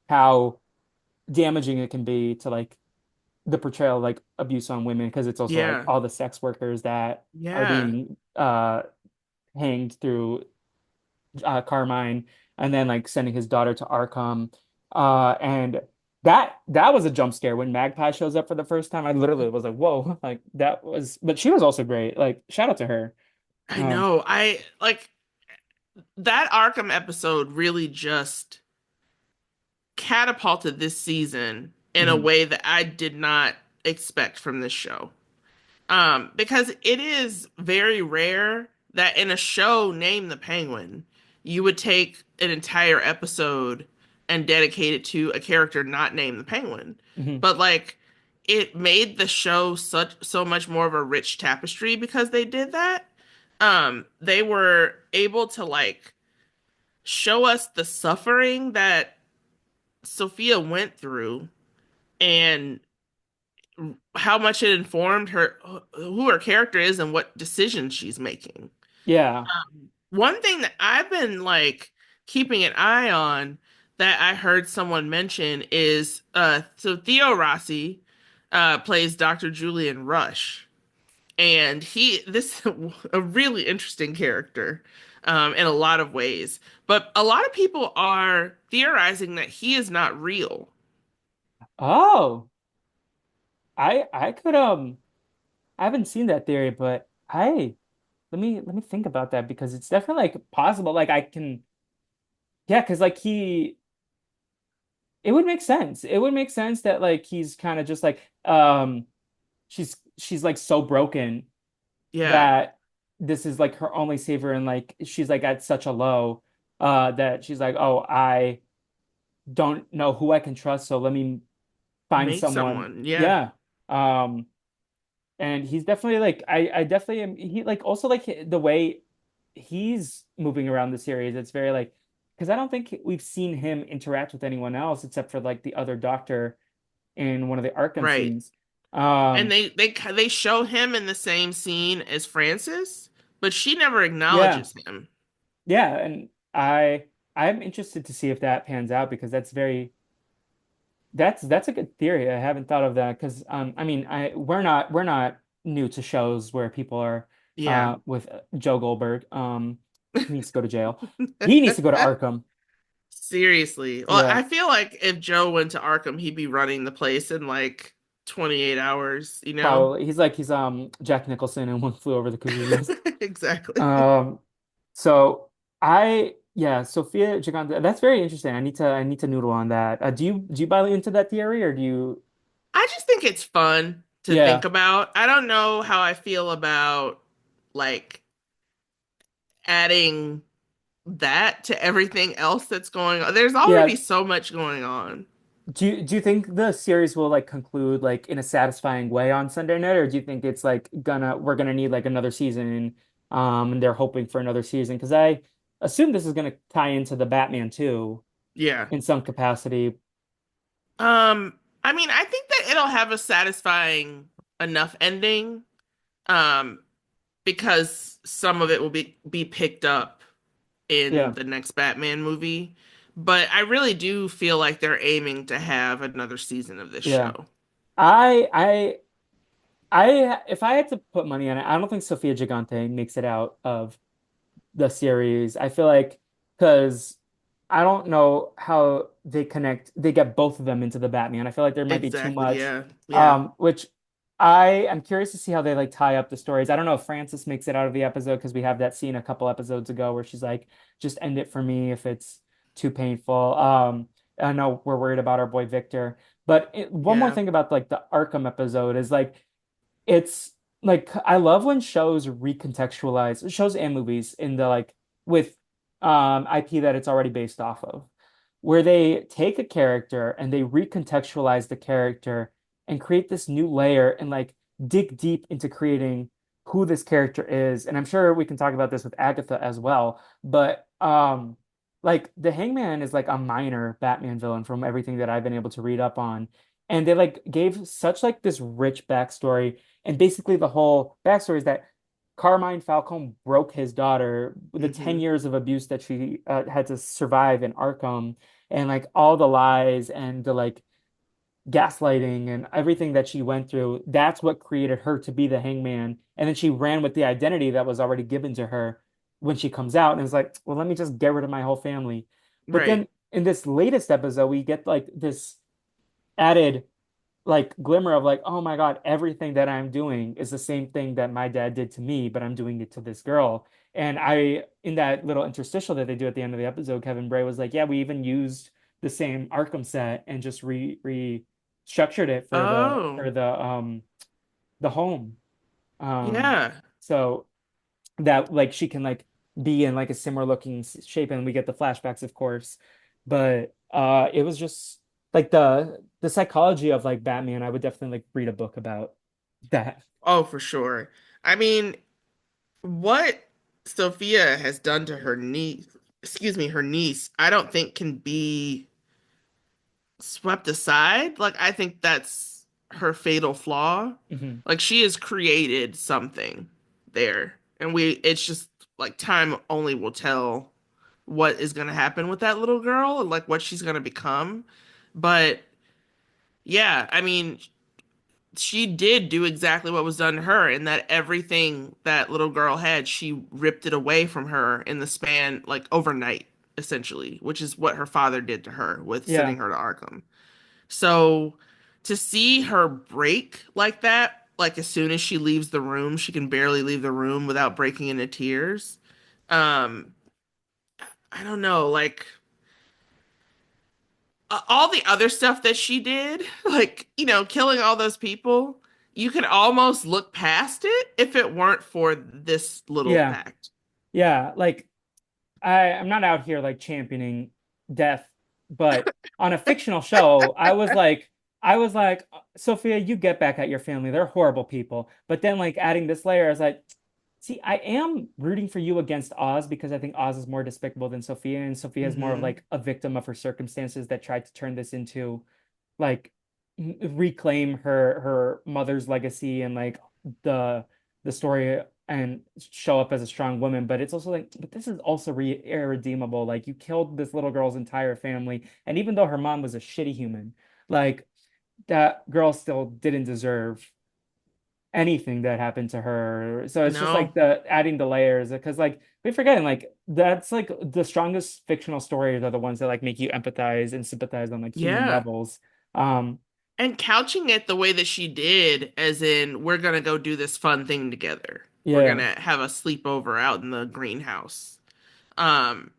how damaging it can be to like the portrayal of like abuse on women because it's also like Yeah. all the sex workers that are Yeah. being hanged through Carmine and then like sending his daughter to Arkham and that was a jump scare when Magpie shows up for the first time. I literally was like, whoa, like that was but she was also great. Like shout out to her. I Um know. I like that Arkham episode really just catapulted this season in a mhm, way that I did not expect from this show. Because it is very rare that in a show named The Penguin, you would take an entire episode and dedicate it to a character not named the Penguin. mhm. But like it made the show so much more of a rich tapestry because they did that. They were able to like show us the suffering that Sophia went through and how much it informed her who her character is and what decisions she's making. Yeah. One thing that I've been like keeping an eye on, that I heard someone mention is so Theo Rossi plays Dr. Julian Rush. And he this a really interesting character in a lot of ways. But a lot of people are theorizing that he is not real. Oh, I could I haven't seen that theory, but I let me think about that because it's definitely like possible. Like I can yeah, because like he it would make sense. It would make sense that like he's kind of just like she's like so broken Yeah, that this is like her only savior and like she's like at such a low that she's like, "Oh, I don't know who I can trust, so let me find make someone." someone. Yeah, Yeah. Um and he's definitely like I definitely am he like also like the way he's moving around the series, it's very like because I don't think we've seen him interact with anyone else except for like the other doctor in one of the Arkham right. scenes. And Um they show him in the same scene as Francis, but she never yeah. acknowledges him. Yeah, and I'm interested to see if that pans out because that's a good theory. I haven't thought of that because I mean I we're not new to shows where people are Yeah. with Joe Goldberg. He needs to go to jail. He needs to go to Arkham. Seriously. Well, Yeah, I feel like if Joe went to Arkham, he'd be running the place in like 28 hours, you know? probably. He's Jack Nicholson in One Flew Over the Cuckoo's Nest. Exactly. Um so yeah, Sophia Gigante, that's very interesting. I need to noodle on that. Do you buy into that theory or do you I just think it's fun to think yeah. about. I don't know how I feel about like adding that to everything else that's going on. There's already Yeah, so much going on. do you think the series will like conclude like in a satisfying way on Sunday night, or do you think it's like gonna we're gonna need like another season, and they're hoping for another season? Because I assume this is gonna tie into the Batman too Yeah. in some capacity. I mean, I think that it'll have a satisfying enough ending, um, because some of it will be picked up in Yeah, the next Batman movie. But I really do feel like they're aiming to have another season of this yeah. show. I I if I had to put money on it, I don't think Sofia Gigante makes it out of the series. I feel like because I don't know how they connect, they get both of them into the Batman. I feel like there might be too Exactly. much, Yeah. Yeah. which I am curious to see how they like tie up the stories. I don't know if Frances makes it out of the episode because we have that scene a couple episodes ago where she's like, "Just end it for me if it's too painful." I know we're worried about our boy Victor, but one more Yeah. thing about like the Arkham episode is like it's like I love when shows recontextualize shows and movies in the like with IP that it's already based off of, where they take a character and they recontextualize the character and create this new layer and like dig deep into creating who this character is. And I'm sure we can talk about this with Agatha as well, but like the Hangman is like a minor Batman villain from everything that I've been able to read up on. And they like gave such like this rich backstory and basically, the whole backstory is that Carmine Falcone broke his daughter, the 10 Hmm. years of abuse that she had to survive in Arkham, and like all the lies and the like gaslighting and everything that she went through. That's what created her to be the hangman. And then she ran with the identity that was already given to her when she comes out and is like, well, let me just get rid of my whole family. But Right. then in this latest episode, we get like this added like glimmer of like, oh my God, everything that I'm doing is the same thing that my dad did to me, but I'm doing it to this girl. And in that little interstitial that they do at the end of the episode, Kevin Bray was like, yeah, we even used the same Arkham set and just restructured it for Oh, the home. Um, yeah. so that like she can like be in like a similar looking shape and we get the flashbacks of course but it was just like the psychology of like Batman. I would definitely like read a book about that. Oh, for sure. I mean, what Sophia has done to her her niece, I don't think can be swept aside. Like, I think that's her fatal flaw. Hmm. Like, she has created something there. And it's just like time only will tell what is going to happen with that little girl and like what she's going to become. But yeah, I mean, she did do exactly what was done to her, in that everything that little girl had, she ripped it away from her in the span, like overnight, essentially, which is what her father did to her with Yeah. sending her to Arkham. So to see her break like that, like as soon as she leaves the room, she can barely leave the room without breaking into tears. Um, I don't know, like all the other stuff that she did, like, killing all those people, you could almost look past it if it weren't for this little Yeah. fact. Yeah. Like I'm not out here like championing death, but on a fictional show, I was like, Sophia, you get back at your family. They're horrible people. But then like adding this layer, I was like, see, I am rooting for you against Oz because I think Oz is more despicable than Sophia, and Sophia is more of Hmm. like a victim of her circumstances that tried to turn this into like reclaim her mother's legacy and like the the story and show up as a strong woman. But it's also like, but this is also re irredeemable. Like you killed this little girl's entire family, and even though her mom was a shitty human, like that girl still didn't deserve anything that happened to her. So it's just like No. the adding the layers because like we're forgetting like that's like the strongest fictional stories are the ones that like make you empathize and sympathize on like human Yeah. levels. Um, And couching it the way that she did, as in, we're gonna go do this fun thing together. We're yeah. gonna have a sleepover out in the greenhouse. Um,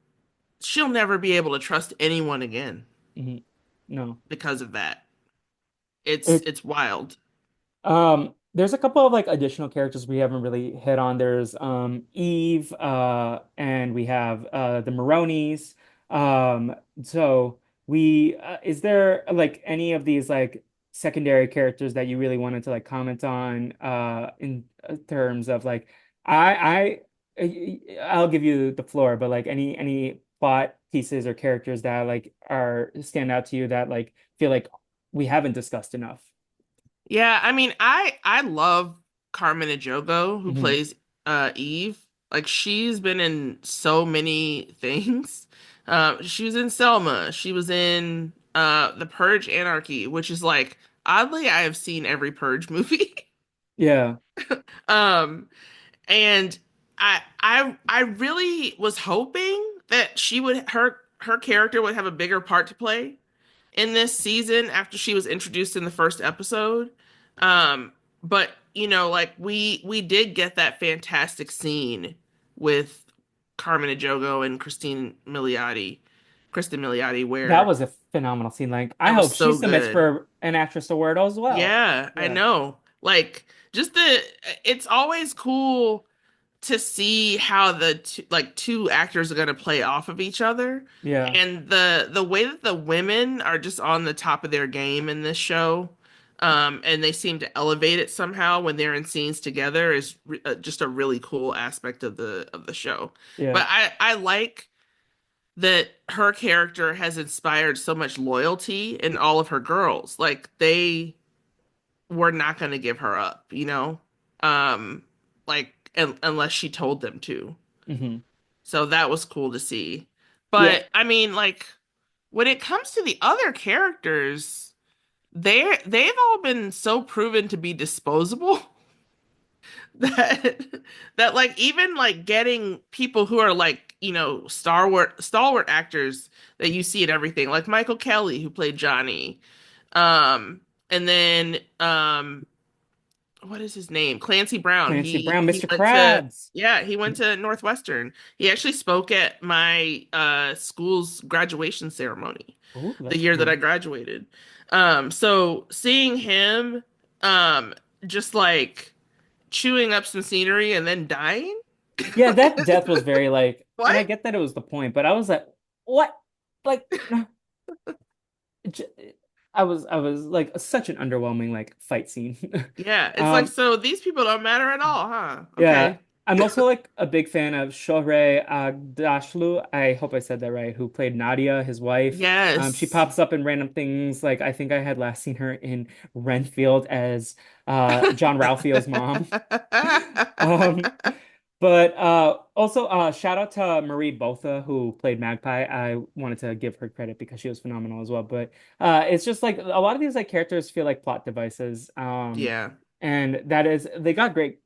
she'll never be able to trust anyone again Mhm. No. because of that. It's It it's wild. there's a couple of like additional characters we haven't really hit on. There's Eve, and we have the Maronis. So we is there like any of these like secondary characters that you really wanted to like comment on in terms of like I'll give you the floor, but like any plot pieces or characters that like are stand out to you that like feel like we haven't discussed enough. Yeah, I mean, I love Carmen Ejogo, who Hmm. plays Eve. Like she's been in so many things. She was in Selma. She was in The Purge Anarchy, which is like, oddly, I have seen every Purge movie. Yeah. Um, and I really was hoping that her character would have a bigger part to play in this season after she was introduced in the first episode. But like we did get that fantastic scene with Carmen Ejogo and Kristen Milioti, That where was a phenomenal scene. Like, I that was hope she so submits good. for an actress award as well. Yeah, I Yeah. know. Like just it's always cool to see how the two actors are going to play off of each other, Yeah. and the way that the women are just on the top of their game in this show, and they seem to elevate it somehow when they're in scenes together, is just a really cool aspect of the show. Yeah. But I like that her character has inspired so much loyalty in all of her girls. Like they were not going to give her up, um, like unless she told them to. Hmm. So that was cool to see. Yeah. But I mean, like when it comes to the other characters, they've all been so proven to be disposable that like even like getting people who are like, stalwart actors that you see in everything, like Michael Kelly who played Johnny. And then what is his name? Clancy Brown. Clancy Brown, He Mr. went to Krabs. yeah, he went to Northwestern. He actually spoke at my school's graduation ceremony Oh, the that's year that I cool. graduated. So seeing him um just like chewing up some scenery and then dying. Yeah, that death was very like, and I What? get that it was the point, but I was like, what? Like, j- I was like such an underwhelming like fight scene. Yeah, it's like, Um, so these people don't matter at all, huh? yeah, Okay. I'm also like a big fan of Shohreh Aghdashloo. I hope I said that right. Who played Nadia, his wife? She Yes. pops up in random things. Like I think I had last seen her in Renfield as John Ralphio's mom. Um, But also shout out to Marie Botha who played Magpie. I wanted to give her credit because she was phenomenal as well. But it's just like a lot of these like characters feel like plot devices. Yeah. And that is they got great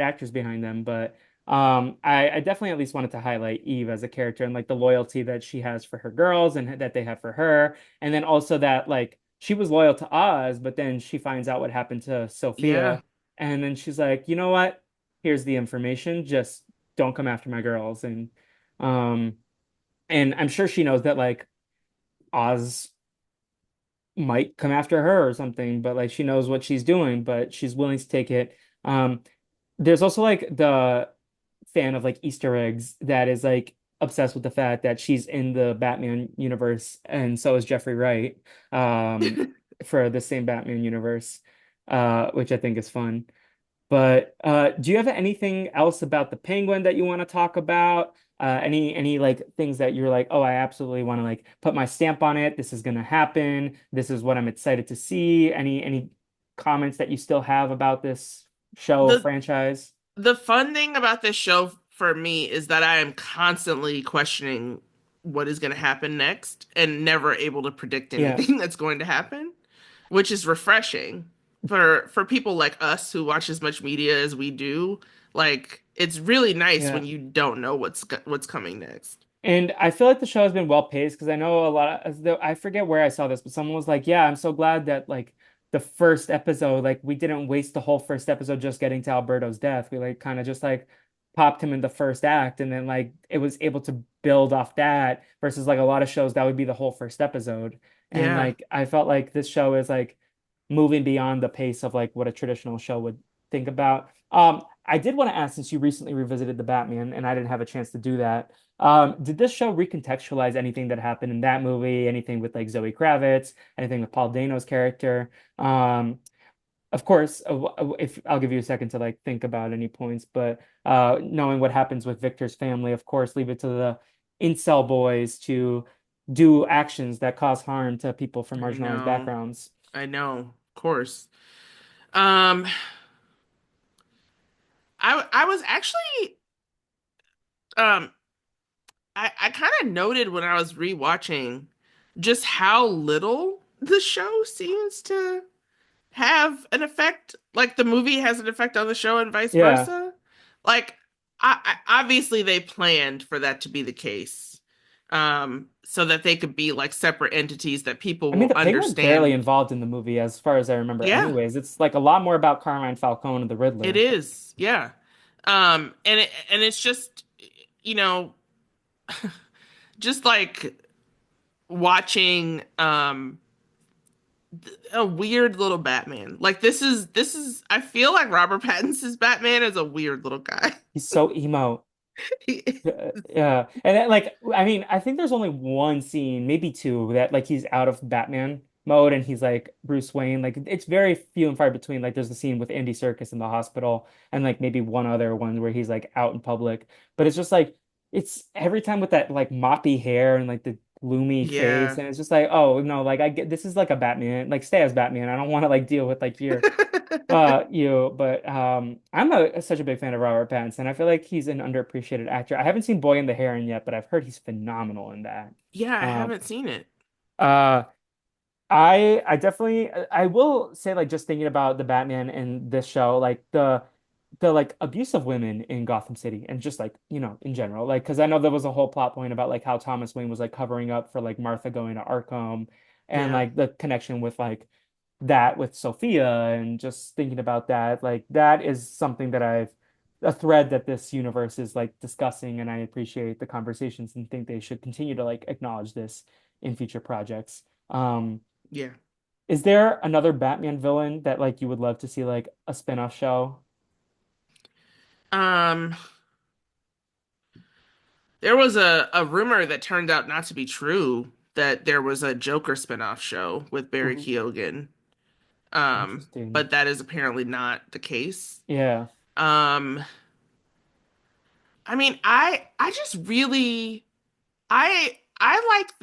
actors behind them, but I definitely at least wanted to highlight Eve as a character and like the loyalty that she has for her girls and that they have for her. And then also that like she was loyal to Oz, but then she finds out what happened to Yeah. Sophia. And then she's like, you know what? Here's the information. Just don't come after my girls. Um and I'm sure she knows that like Oz might come after her or something, but like she knows what she's doing, but she's willing to take it. There's also like the fan of like Easter eggs that is like obsessed with the fact that she's in the Batman universe, and so is Jeffrey Wright, um, for the same Batman universe, which I think is fun. But do you have anything else about the Penguin that you want to talk about? Any like things that you're like, oh, I absolutely want to like put my stamp on it. This is gonna happen. This is what I'm excited to see. Any comments that you still have about this show The franchise? the fun thing about this show for me is that I am constantly questioning what is going to happen next and never able to predict Yeah, anything that's going to happen, which is refreshing for people like us who watch as much media as we do. Like it's really nice yeah. when you don't know what's coming next. And I feel like the show has been well paced because I know a lot of, I forget where I saw this, but someone was like, yeah, I'm so glad that like the first episode, like we didn't waste the whole first episode just getting to Alberto's death. We like kind of just like popped him in the first act and then like it was able to build off that versus like a lot of shows that would be the whole first episode. And Yeah. like I felt like this show is like moving beyond the pace of like what a traditional show would think about. I did want to ask since you recently revisited the Batman and I didn't have a chance to do that. Did this show recontextualize anything that happened in that movie? Anything with like Zoe Kravitz? Anything with Paul Dano's character? Of course, if I'll give you a second to like think about any points, but knowing what happens with Victor's family, of course, leave it to the incel boys to do actions that cause harm to people from I marginalized know. backgrounds. I know. Of course. Um, I was actually um I kind of noted when I was rewatching just how little the show seems to have an effect. Like the movie has an effect on the show and vice Yeah. versa. Like obviously they planned for that to be the case. So that they could be like separate entities that people I mean, will the Penguin's barely understand. involved in the movie as far as I remember Yeah, anyways. It's like a lot more about Carmine Falcone and the it Riddler. is. Yeah. And it's just, you know, just like watching a weird little Batman. Like this is I feel like Robert Pattinson's Batman is a weird little guy. He's so emo. He- Yeah. And then, like, I mean, I think there's only one scene, maybe two, that like he's out of Batman mode and he's like Bruce Wayne. Like, it's very few and far between. Like, there's the scene with Andy Serkis in the hospital and like maybe one other one where he's like out in public. But it's just like, it's every time with that like moppy hair and like the gloomy face. Yeah. And it's just like, oh, no, like, I get this is like a Batman. Like, stay as Batman. I don't want to like deal with like your but I'm such a big fan of Robert Pattinson. I feel like he's an underappreciated actor. I haven't seen Boy and the Heron yet, but I've heard he's phenomenal in that. Yeah, I Um, haven't seen it. uh, I definitely I will say like just thinking about the Batman in this show, like the like abuse of women in Gotham City and just like, in general. Like because I know there was a whole plot point about like how Thomas Wayne was like covering up for like Martha going to Arkham and Yeah. like the connection with like that with Sophia and just thinking about that, like that is something that I've a thread that this universe is like discussing and I appreciate the conversations and think they should continue to like acknowledge this in future projects. Um, Yeah. is there another Batman villain that like you would love to see like a spin-off show? Um, there was a rumor that turned out not to be true that there was a Joker spinoff show with Barry Ooh, Keoghan. interesting. But that is apparently not the case. Yeah. Um, I mean, I just really I like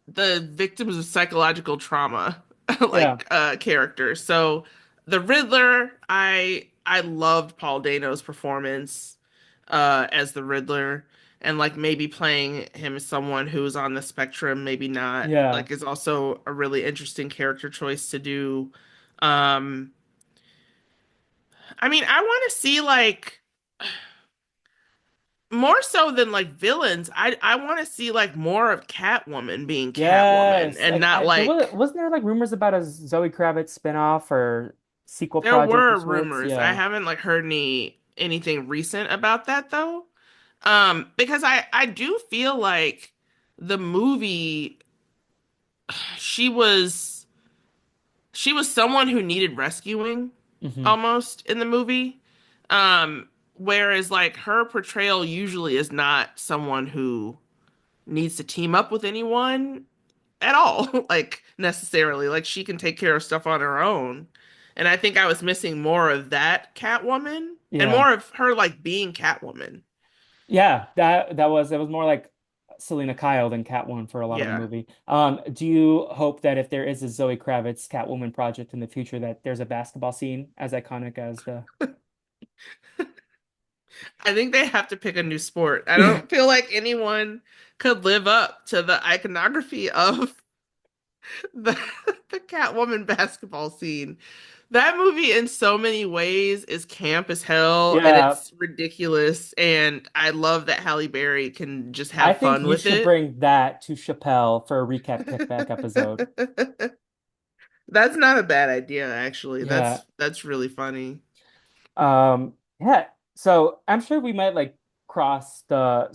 the victims of psychological trauma Yeah. like characters. So the Riddler, I loved Paul Dano's performance. as the Riddler, and like maybe playing him as someone who's on the spectrum, maybe not, Yeah. like is also a really interesting character choice to do. Um, I mean, I want to see like more so than like villains. I want to see like more of Catwoman being Catwoman Yes. and Like not there like wasn't there like rumors about a Zoe Kravitz spinoff or sequel there project were of sorts? rumors. I Yeah. haven't like heard anything recent about that though. Because I do feel like the movie she was she was someone who needed rescuing Hmm. almost in the movie. Whereas like her portrayal usually is not someone who needs to team up with anyone at all, like necessarily. Like she can take care of stuff on her own. And I think I was missing more of that Catwoman and Yeah. more of her like being Catwoman. Yeah, that was more like Selena Kyle than Catwoman for a lot of the Yeah. movie. Do you hope that if there is a Zoe Kravitz Catwoman project in the future, that there's a basketball scene as iconic as the I think they have to pick a new sport. I don't feel like anyone could live up to the iconography of the the Catwoman basketball scene. That movie in so many ways is camp as hell and Yeah, it's ridiculous and I love that Halle Berry can just I have think fun you with should it. bring that to Chappelle for a recap kickback episode. That's not a bad idea, actually. Yeah. That's really funny. Yeah. So I'm sure we might like cross the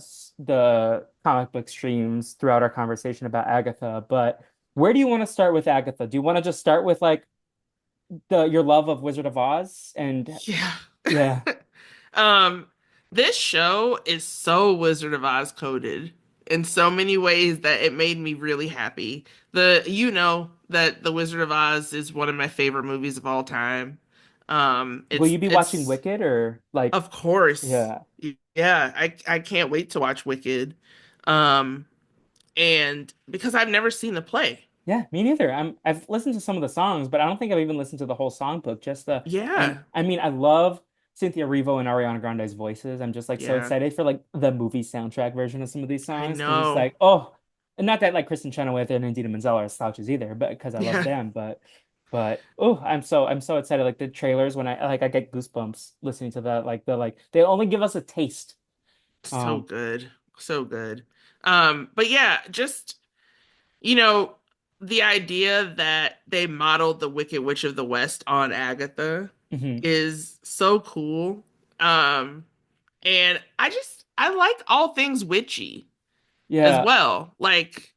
comic book streams throughout our conversation about Agatha, but where do you want to start with Agatha? Do you want to just start with like the your love of Wizard of Oz and Yeah. yeah. Um, this show is so Wizard of Oz coded in so many ways that it made me really happy. You know that The Wizard of Oz is one of my favorite movies of all time. Will you be watching It's Wicked or like of course, yeah. yeah, I can't wait to watch Wicked. Um, and because I've never seen the play. Yeah, me neither. I've listened to some of the songs, but I don't think I've even listened to the whole songbook. Just the and Yeah, I mean I love Cynthia Erivo and Ariana Grande's voices. I'm just like so yeah, excited for like the movie soundtrack version of some of these I songs because it's know. like oh, and not that like Kristen Chenoweth and Idina Menzel are slouches either, but because I love Yeah, them. But oh, I'm so excited. Like the trailers when I get goosebumps listening to that. Like they only give us a taste. so Um, good, so good. But yeah, just you know, the idea that they modeled the Wicked Witch of the West on Agatha mhm. is so cool. Um, and I like all things witchy as Yeah. well. Like,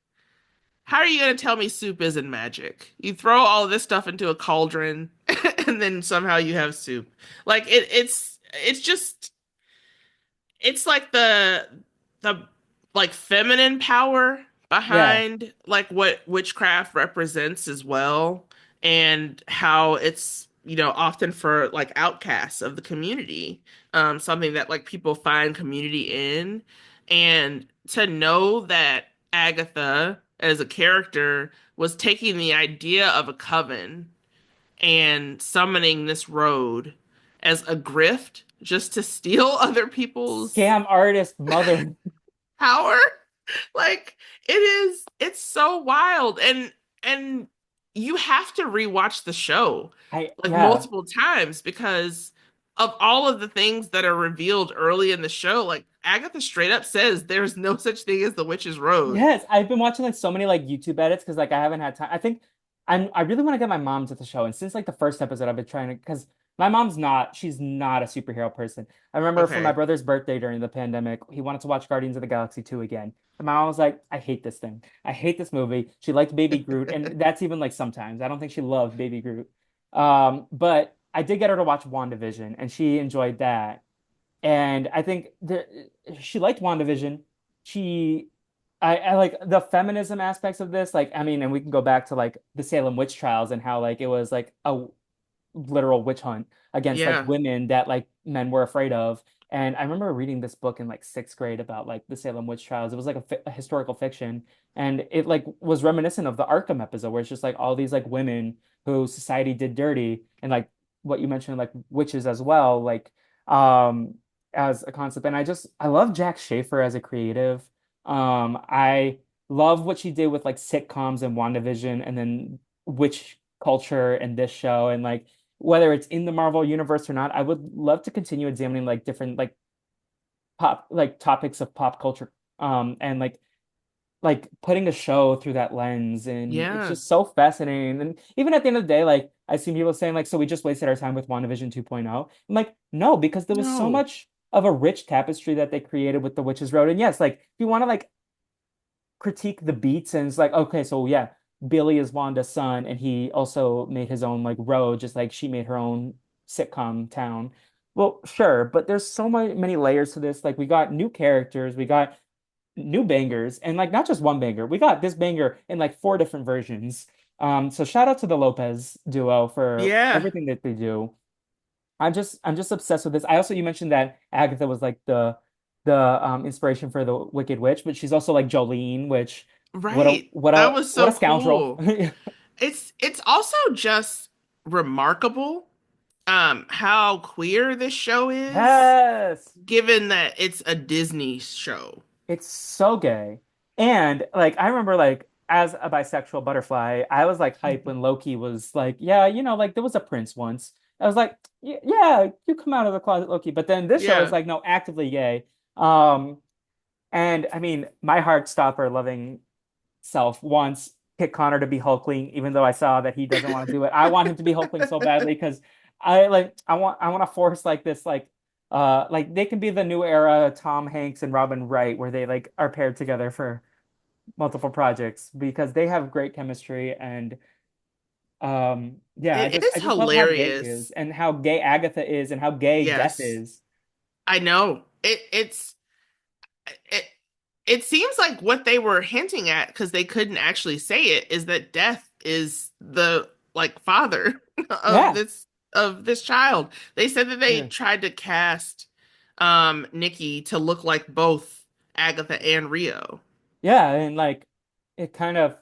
how are you gonna tell me soup isn't magic? You throw all this stuff into a cauldron and then somehow you have soup. Like it's just it's like the like feminine power Yeah. behind like what witchcraft represents as well and how it's often for like outcasts of the community, something that like people find community in, and to know that Agatha as a character was taking the idea of a coven and summoning this road as a grift just to steal other people's Scam artist mother. power. Like it's so wild, and you have to rewatch the show like Yeah. multiple times because of all of the things that are revealed early in the show. Like Agatha straight up says there's no such thing as the witch's road. Yes, I've been watching like so many like YouTube edits because like I haven't had time. I think I really want to get my mom to the show, and since like the first episode, I've been trying to because my mom's not she's not a superhero person. I remember for my Okay. brother's birthday during the pandemic, he wanted to watch Guardians of the Galaxy 2 again. And my mom was like, I hate this thing. I hate this movie. She liked Baby Groot, and that's even like sometimes. I don't think she loved Baby Groot. But I did get her to watch WandaVision, and she enjoyed that. And I think she liked WandaVision. She, I like the feminism aspects of this. Like, I mean, and we can go back to like the Salem witch trials and how like it was like a literal witch hunt against like Yeah. women that like men were afraid of. And I remember reading this book in like sixth grade about like the Salem witch trials. It was like a historical fiction, and it like was reminiscent of the Arkham episode, where it's just like all these like women who society did dirty, and like what you mentioned, like witches as well. Like, um, as a concept. And I love Jack Schaefer as a creative. I love what she did with like sitcoms and WandaVision and then witch culture in this show. And like whether it's in the Marvel universe or not, I would love to continue examining like different like pop like topics of pop culture. And like putting a show through that lens, and it's Yeah. just so fascinating. And even at the end of the day, like I see people saying like, so we just wasted our time with WandaVision 2.0. I'm like, no, because there was so No. much of a rich tapestry that they created with the Witches Road. And yes, like if you want to like critique the beats, and it's like, okay, so yeah, Billy is Wanda's son, and he also made his own like road, just like she made her own sitcom town. Well, sure, but there's so many layers to this. Like we got new characters, we got new bangers, and like not just one banger. We got this banger in like four different versions. So shout out to the Lopez duo for Yeah. everything that they do. I'm just obsessed with this. I also, you mentioned that Agatha was like the inspiration for the Wicked Witch, but she's also like Jolene, which Right. what That a was what a so scoundrel. cool. It's also just remarkable how queer this show is, Yes. given that it's a Disney show. It's so gay. And like I remember like as a bisexual butterfly, I was like hype when Loki was like, yeah, like there was a prince once. I was like, yeah, you come out of the closet, Loki. But then this show is Yeah. like, no, actively gay. Um, and I mean, my heartstopper loving self wants Kit Connor to be Hulkling, even though I saw that he doesn't want to do it. I want him to be Hulkling so badly because I want to force like this like they can be the new era Tom Hanks and Robin Wright where they like are paired together for multiple projects because they have great chemistry. And yeah, I It just I is just love how gay he is hilarious. and how gay Agatha is and how gay Death Yes. is. I know. It it seems like what they were hinting at, because they couldn't actually say it, is that Death is the like father of Yeah. this child. They said that they Yeah. tried to cast Nikki to look like both Agatha and Rio. Yeah, and like it kind of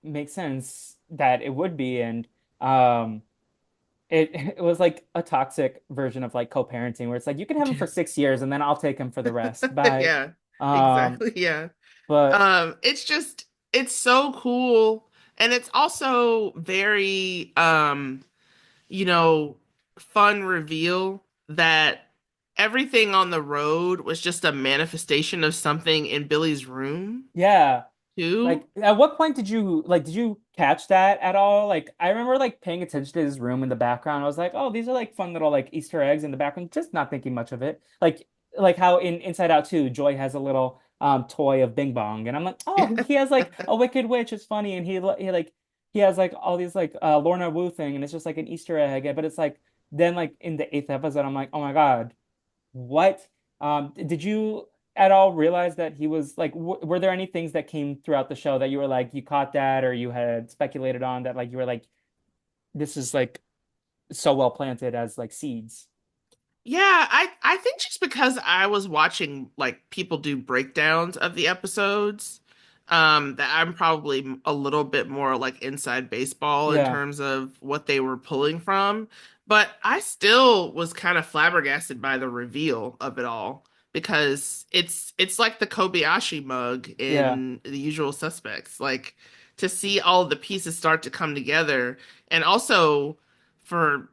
makes sense that it would be. And um it it was like a toxic version of like co-parenting where it's like you can have him for 6 years and then I'll take him for the rest. Bye. Yeah, Um exactly. Yeah. but It's just it's so cool, and it's also very you know, fun reveal that everything on the road was just a manifestation of something in Billy's room, yeah, too. like at what point did you catch that at all? Like I remember like paying attention to his room in the background. I was like, oh, these are like fun little like Easter eggs in the background, just not thinking much of it. Like how in Inside Out 2, Joy has a little toy of Bing Bong, and I'm like, oh, he has like a Wicked Witch. It's funny, and he has like all these like Lorna Wu thing, and it's just like an Easter egg. But it's like then like in the eighth episode, I'm like, oh my God, what? Did you at all realize that he was like, were there any things that came throughout the show that you were like, you caught that or you had speculated on that, like, you were like, this is like so well planted as like seeds? Yeah, I think just because I was watching like people do breakdowns of the episodes, that I'm probably a little bit more like inside baseball in Yeah, terms of what they were pulling from. But I still was kind of flabbergasted by the reveal of it all, because it's like the Kobayashi mug yeah, in The Usual Suspects. Like, to see all the pieces start to come together, and also for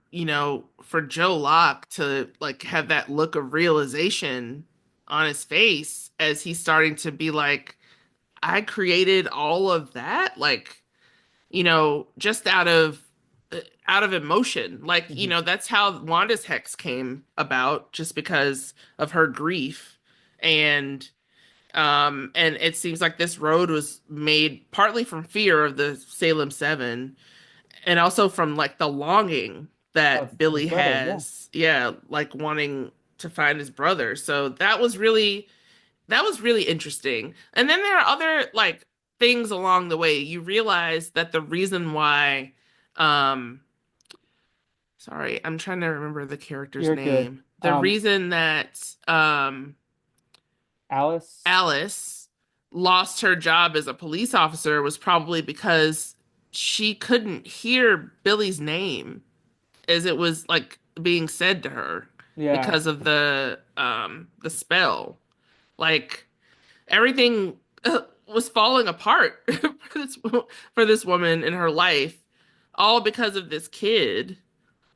for Joe Locke to like have that look of realization on his face as he's starting to be like, I created all of that, like, just out of emotion. Like, mhm, that's how Wanda's hex came about, just because of her grief. And it seems like this road was made partly from fear of the Salem 7, and also from like the longing of that his Billy brother. Yeah, has, yeah, like wanting to find his brother. So that was really interesting. And then there are other like things along the way. You realize that the reason why, um sorry, I'm trying to remember the character's you're good. name. The reason that Alice. Alice lost her job as a police officer was probably because she couldn't hear Billy's name as it was like being said to her. Yeah. because of the spell. Like everything was falling apart for this woman in her life, all because of this kid,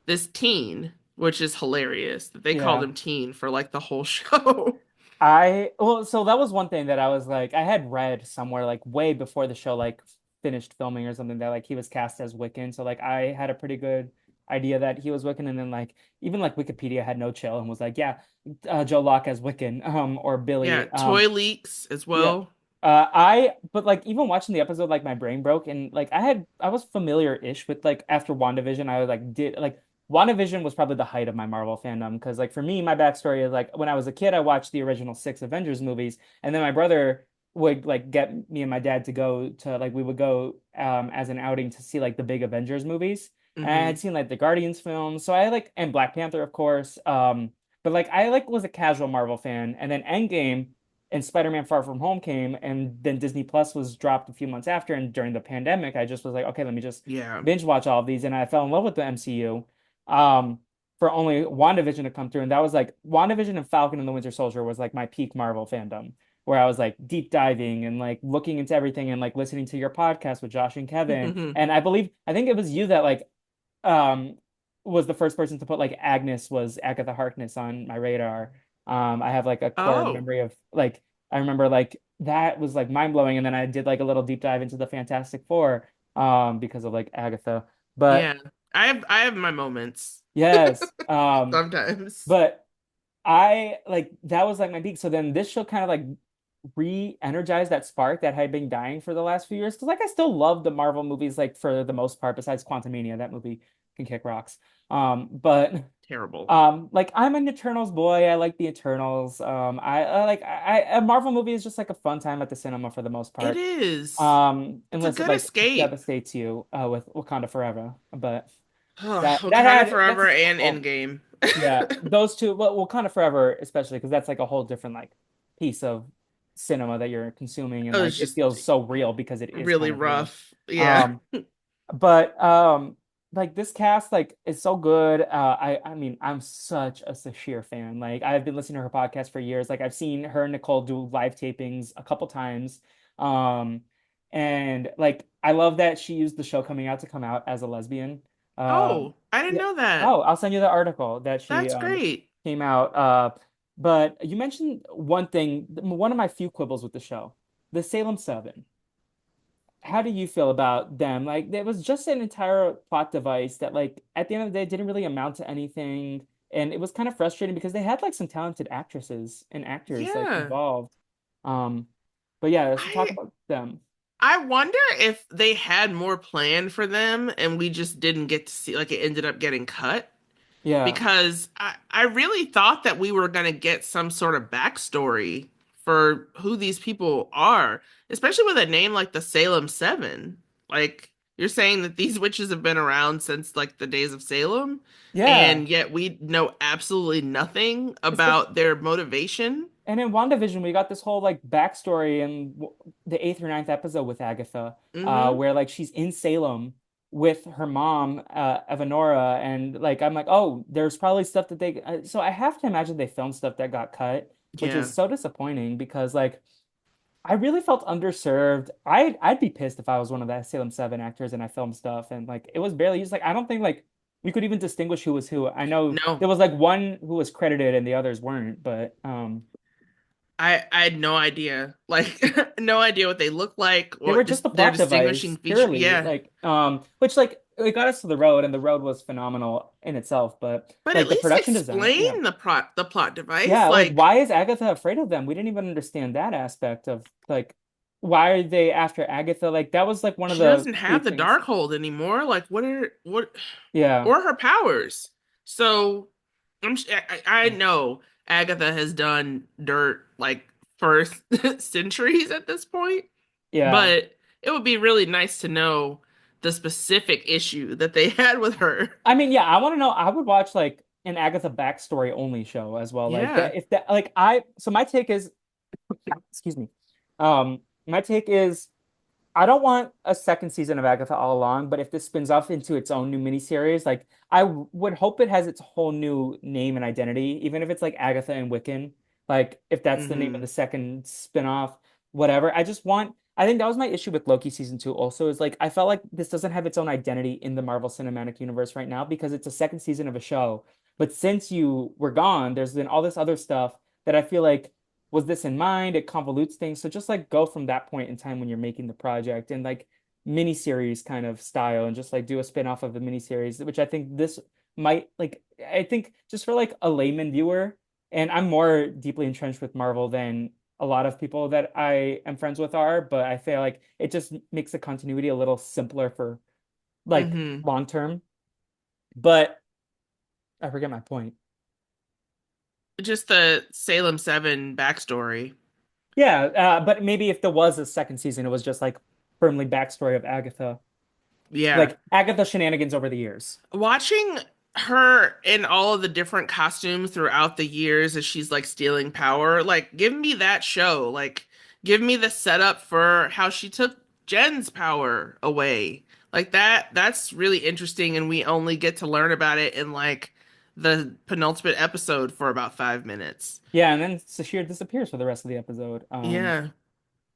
this teen, which is hilarious that they called Yeah. him teen for like the whole show. Well, so that was one thing that I was like, I had read somewhere like way before the show like finished filming or something that like he was cast as Wiccan. So like I had a pretty good idea that he was Wiccan, and then like even like Wikipedia had no chill and was like, yeah, Joe Locke as Wiccan, or Yeah, Billy. toy leaks as Yeah. well. But like even watching the episode, like my brain broke, and like I was familiar-ish with like after WandaVision, I was like did like WandaVision was probably the height of my Marvel fandom because like for me, my backstory is like when I was a kid, I watched the original six Avengers movies, and then my brother would like get me and my dad to go to like we would go as an outing to see like the big Avengers movies. And I had Hmm. seen like the Guardians films, so I like and Black Panther, of course. But like I like was a casual Marvel fan, and then Endgame and Spider-Man Far From Home came, and then Disney Plus was dropped a few months after. And during the pandemic, I just was like, okay, let me just Yeah. binge watch all of these. And I fell in love with the MCU um, for only WandaVision to come through. And that was like WandaVision and Falcon and the Winter Soldier was like my peak Marvel fandom, where I was like deep diving and like looking into everything and like listening to your podcast with Josh and Kevin. And I think it was you that like um was the first person to put like Agnes was Agatha Harkness on my radar. I have like a core Oh, memory of like I remember like that was like mind blowing, and then I did like a little deep dive into the Fantastic Four because of like Agatha. yeah. But I have my moments yes, sometimes. but I like that was like my peak. So then this show kind of like re-energized that spark that had been dying for the last few years. Because like I still love the Marvel movies, like for the most part, besides Quantumania, that movie can kick rocks. But Terrible. like I'm an Eternals boy. I like the Eternals. I like a Marvel movie is just like a fun time at the cinema for the most It part. is. It's a Unless it good like escape. devastates you with Wakanda Forever. But Ugh, Wakanda that's Forever and well, Endgame. yeah, those two, well, Wakanda Forever especially because that's like a whole different like piece of cinema that you're consuming, and It like was it just feels so real because it is really kind of real. rough. Yeah. Um, but like this cast like is so good. I mean I'm such a Sashir fan. Like I've been listening to her podcast for years. Like I've seen her and Nicole do live tapings a couple times. Um, and like I love that she used the show coming out to come out as a lesbian. Oh, I didn't Yeah. know that. Oh, I'll send you the article that she That's great. came out. But you mentioned one thing, one of my few quibbles with the show, the Salem Seven. How do you feel about them? Like, there was just an entire plot device that, like, at the end of the day, didn't really amount to anything. And it was kind of frustrating because they had like some talented actresses and actors like Yeah. involved. Um, but yeah, so talk I about them. I wonder if they had more planned for them and we just didn't get to see, like it ended up getting cut. Yeah. Because I really thought that we were going to get some sort of backstory for who these people are, especially with a name like the Salem Seven. Like, you're saying that these witches have been around since like the days of Salem, Yeah. and yet we know absolutely nothing Especially about their motivation. and in WandaVision, we got this whole like backstory in the eighth or ninth episode with Agatha, Mm-hmm. where like she's in Salem with her mom, Evanora, and like I'm like, oh, there's probably stuff that they. So I have to imagine they filmed stuff that got cut, which Yeah. is so disappointing because like I really felt underserved. I'd be pissed if I was one of the Salem Seven actors and I filmed stuff and like it was barely used. Like I don't think like we could even distinguish who was who. I know No, there was like one who was credited and the others weren't, but I had no idea. Like, no idea what they look like, they were what just a their plot distinguishing device, feature. purely. Yeah. Like, which like it got us to the road, and the road was phenomenal in itself. But But at like the least production design, yeah, explain the plot device. yeah. Like, Like why is Agatha afraid of them? We didn't even understand that aspect of like why are they after Agatha? Like that was like one of she the doesn't key have the things. dark hold anymore. Like what Yeah, or her powers. So I know Agatha has done dirt like for centuries at this point, yeah. but it would be really nice to know the specific issue that they had with her. I mean, yeah. I want to know. I would watch like an Agatha backstory only show as well. Like Yeah. that. If that, like, I. So my take is, excuse me. My take is. I don't want a second season of Agatha all along, but if this spins off into its own new miniseries, like would hope it has its whole new name and identity, even if it's like Agatha and Wiccan. Like if that's the name of Hmm. the second spin-off, whatever. I think that was my issue with Loki season two also, is like I felt like this doesn't have its own identity in the Marvel Cinematic Universe right now because it's a second season of a show. But since you were gone, there's been all this other stuff that I feel like was this in mind? It convolutes things. So just like go from that point in time when you're making the project and like miniseries kind of style and just like do a spin-off of the miniseries, which I think this might like I think just for like a layman viewer, and I'm more deeply entrenched with Marvel than a lot of people that I am friends with are, but I feel like it just makes the continuity a little simpler for like Hmm. long term. But I forget my point. Just the Salem 7 backstory. Yeah, but maybe if there was a second season, it was just like firmly backstory of Agatha, Yeah. like Agatha shenanigans over the years. Watching her in all of the different costumes throughout the years as she's like stealing power, like give me that show. Like give me the setup for how she took Jen's power away. Like that's really interesting and we only get to learn about it in like the penultimate episode for about 5 minutes. Yeah, and then Sashir disappears for the rest of the episode. Yeah.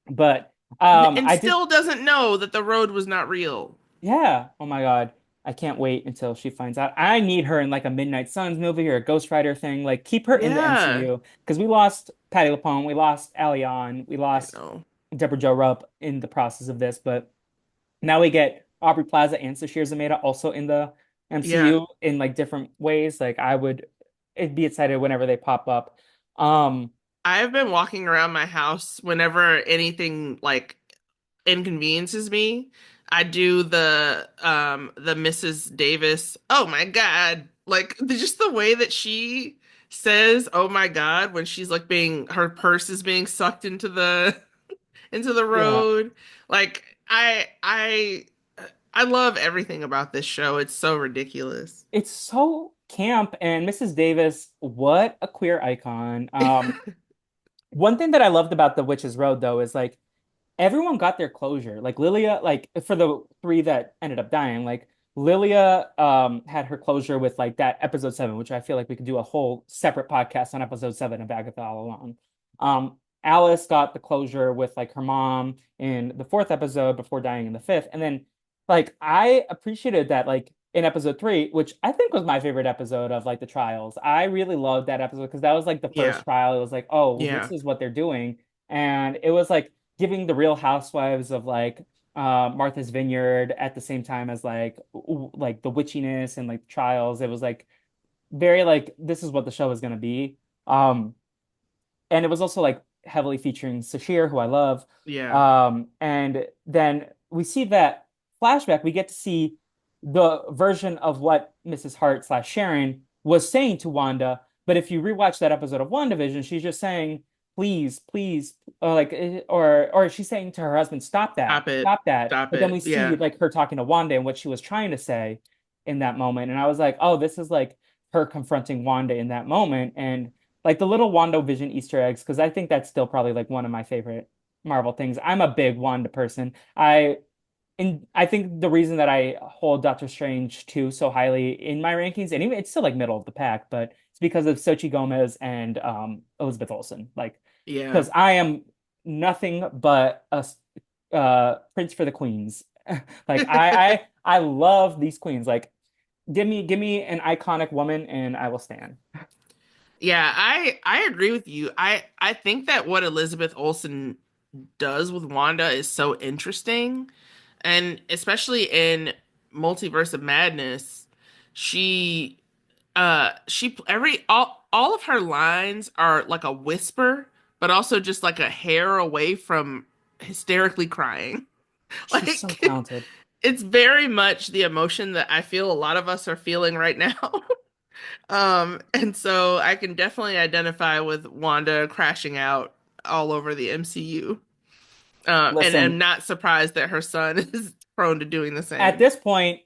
But And I did, still doesn't know that the road was not real. yeah. Oh my God, I can't wait until she finds out. I need her in like a Midnight Suns movie or a Ghost Rider thing. Like keep her in the Yeah. MCU because we lost Patty LuPone, we lost Allian, we I lost know. Deborah Jo Rupp in the process of this, but. Now we get Aubrey Plaza and Sashir Zamata also in the Yeah. MCU in like different ways. Like I'd be excited whenever they pop up. Um, I've been walking around my house whenever anything like inconveniences me. I do the Mrs. Davis. Oh my God. Like just the way that she says oh my God when she's like being her purse is being sucked into the into the yeah, road. Like I love everything about this show. It's so ridiculous. it's so camp and Mrs. Davis, what a queer icon. One thing that I loved about The Witch's Road though is like everyone got their closure. Like Lilia, like for the three that ended up dying, like Lilia had her closure with like that episode seven, which I feel like we could do a whole separate podcast on episode seven of Agatha all along. Alice got the closure with like her mom in the fourth episode before dying in the fifth. And then like I appreciated that like in episode three, which I think was my favorite episode of like the trials. I really loved that episode because that was like the Yeah. first trial. It was like, oh, well, this Yeah. is what they're doing. And it was like giving the Real Housewives of like Martha's Vineyard at the same time as like the witchiness and like trials. It was like very like this is what the show is gonna be. And it was also like heavily featuring Sashir, who I love. Yeah. And then we see that flashback, we get to see the version of what Mrs. Hart slash Sharon was saying to Wanda. But if you rewatch that episode of WandaVision, she's just saying, please, please, or she's saying to her husband, Stop it. stop that. Stop But then we it. see Yeah. like her talking to Wanda and what she was trying to say in that moment. And I was like, oh, this is like her confronting Wanda in that moment. And like the little WandaVision Easter eggs, because I think that's still probably like one of my favorite Marvel things. I'm a big Wanda person. I think the reason that I hold Doctor Strange 2 so highly in my rankings, and even it's still like middle of the pack, but it's because of Xochitl Gomez and Elizabeth Olsen. Like, Yeah. because I am nothing but a prince for the queens. Like I love these queens. Like, give me an iconic woman, and I will stand. Yeah, I agree with you. I think that what Elizabeth Olsen does with Wanda is so interesting, and especially in Multiverse of Madness, she every all of her lines are like a whisper, but also just like a hair away from hysterically crying. She's so Like talented. it's very much the emotion that I feel a lot of us are feeling right now. And so I can definitely identify with Wanda crashing out all over the MCU. And Listen, I'm not surprised that her son is prone to doing the at same. this point,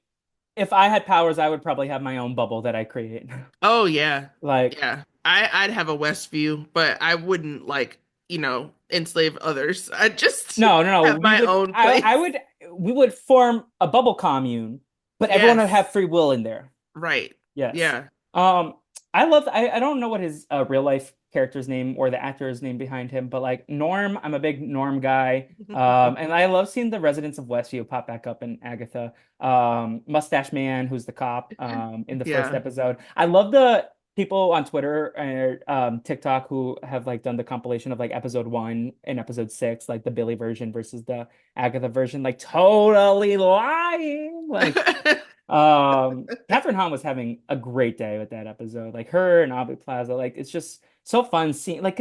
if I had powers, I would probably have my own bubble that I create. Oh yeah. Like, Yeah. I'd have a West view, but I wouldn't like enslave others. I just No, no, no. have my own I place. would, we would form a bubble commune, but everyone would have Yes. free will in there. Right. Yes. Yeah. Um, I don't know what his real life character's name or the actor's name behind him, but like Norm, I'm a big Norm guy. And I love seeing the residents of Westview pop back up in Agatha. Mustache Man, who's the cop, in the first Yeah. episode. I love the people on Twitter and TikTok who have like done the compilation of like episode 1 and episode 6, like the Billy version versus the Agatha version, like totally lying. Like Catherine Hahn was having a great day with that episode. Like her and Aubrey Plaza, like it's just so fun seeing like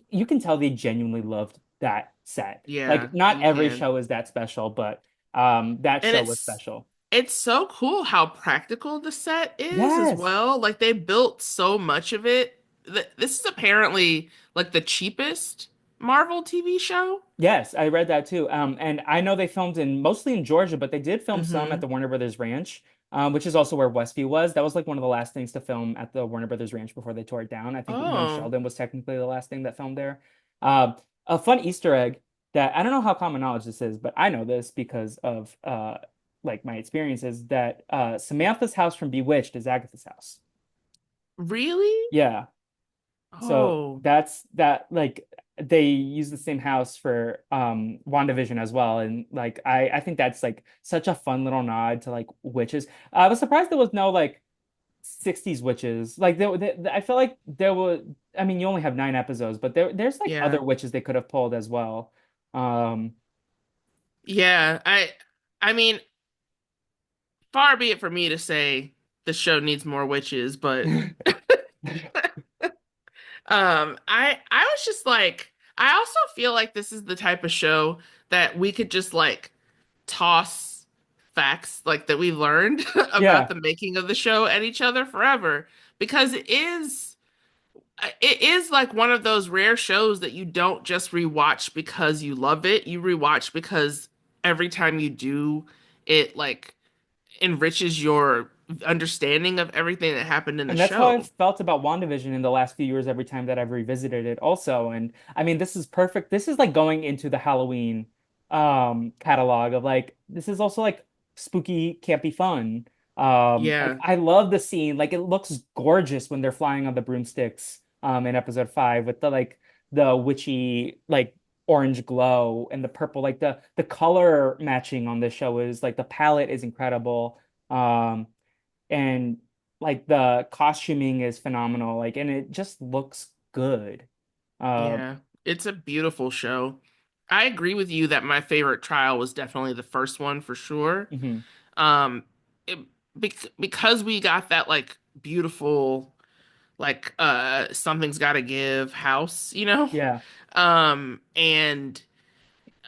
you can tell they genuinely loved that set. Yeah, Like not you every can. show is that special, but that And show was it's special. it's so cool how practical the set is as Yes. well. Like they built so much of it. This is apparently like the cheapest Marvel TV show. Yes, I read that too. And I know they filmed in mostly in Georgia, but they did film some at Hmm. the Warner Brothers Ranch, which is also where Westview was. That was like one of the last things to film at the Warner Brothers Ranch before they tore it down. I think Young Oh, Sheldon was technically the last thing that filmed there. A fun Easter egg that I don't know how common knowledge this is, but I know this because of like my experiences that Samantha's house from Bewitched is Agatha's house. really? Yeah. So Oh, that's that like they use the same house for WandaVision as well. And like I think that's like such a fun little nod to like witches. I was surprised there was no like 60s witches. Like I feel like there was I mean you only have 9 episodes, but there's like yeah. other witches they could have pulled as well. Um Yeah, I mean, far be it for me to say the show needs more witches, but I was just like, I also feel like this is the type of show that we could just like toss facts like that we learned about yeah. the making of the show at each other forever because it is like one of those rare shows that you don't just rewatch because you love it. You rewatch because every time you do, it like enriches your understanding of everything that happened in the And that's how show. I've felt about WandaVision in the last few years every time that I've revisited it also. And I mean, this is perfect. This is like going into the Halloween catalog of like this is also like spooky, campy fun. Like Yeah, I love the scene. Like it looks gorgeous when they're flying on the broomsticks in episode 5 with the like the witchy like orange glow and the purple. Like the color matching on this show is like the palette is incredible. And like the costuming is phenomenal, like, and it just looks good. Um, yeah. It's a beautiful show. I agree with you that my favorite trial was definitely the first one for sure. mhm. Um, it, because we got that like beautiful like something's got to give house, Yeah, and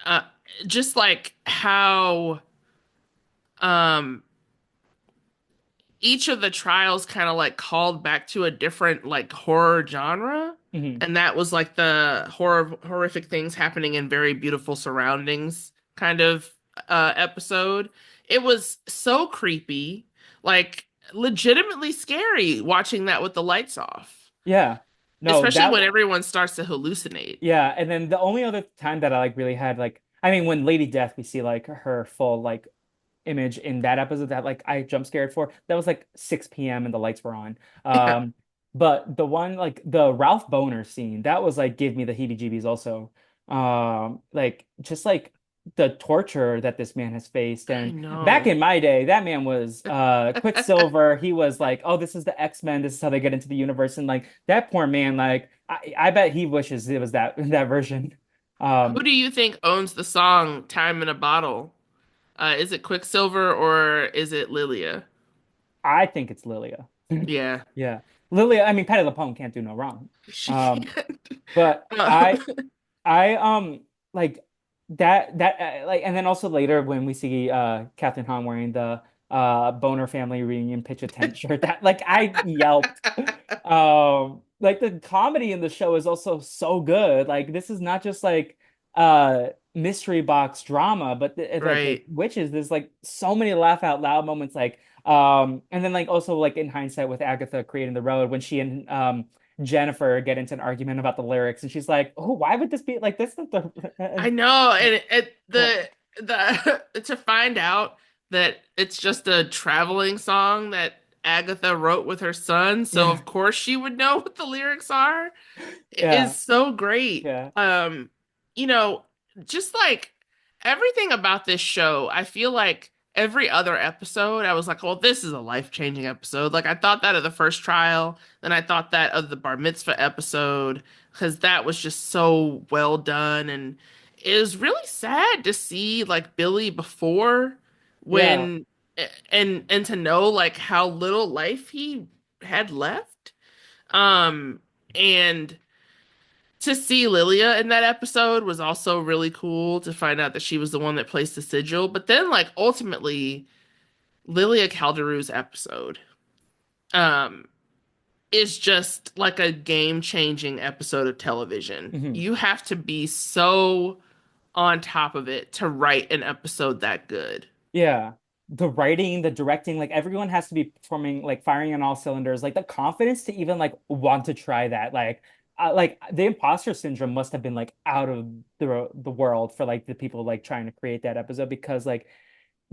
uh just like how um each of the trials kind of like called back to a different like horror genre, mhm. and that was like the horrific things happening in very beautiful surroundings kind of episode. It was so creepy, like legitimately scary watching that with the lights off, Yeah. No, especially that when everyone starts to hallucinate. yeah, and then the only other time that I like really had like I mean when Lady Death we see like her full like image in that episode that like I jump scared for. That was like 6 p.m. and the lights were on. But the one like the Ralph Boner scene, that was like give me the heebie-jeebies also. Like just like the torture that this man has faced. I And back know. in my day, that man was Quicksilver. He was like, oh, this is the X-Men. This is how they get into the universe. And like that poor man, like I bet he wishes it was that version. Who Um, do you think owns the song Time in a Bottle? Is it Quicksilver or is it Lilia? I think it's Lilia. Yeah, Yeah. Lilia, I mean, Patty LuPone can't do no wrong. she Um, can't. but Uh, I like that like and then also later when we see Catherine Hahn wearing the Boner Family Reunion Pitch a Tent shirt that like I yelped. Like the comedy in the show is also so good. Like this is not just like mystery box drama, but like with right. witches, there's like so many laugh out loud moments like and then like also like in hindsight with Agatha creating the road when she and Jennifer get into an argument about the lyrics, and she's like, "Oh, why would this be like this?" Is the I know, and well, the to find out that it's just a traveling song that Agatha wrote with her son, so yeah, of course she would know what the lyrics are, is yeah, so great. yeah, You know, just like everything about this show, I feel like every other episode, I was like, well, this is a life-changing episode. Like I thought that of the first trial, then I thought that of the bar mitzvah episode, because that was just so well done. And it was really sad to see like Billy before yeah, when and to know like how little life he had left. Um, and to see Lilia in that episode was also really cool to find out that she was the one that placed the sigil. But then, like, ultimately, Lilia Calderou's episode um, is just like a game-changing episode of television. mhm. You have to be so on top of it to write an episode that good. Yeah. The writing, the directing, like everyone has to be performing, like firing on all cylinders. Like the confidence to even like want to try that. Like the imposter syndrome must have been like out of the world for like the people like trying to create that episode because like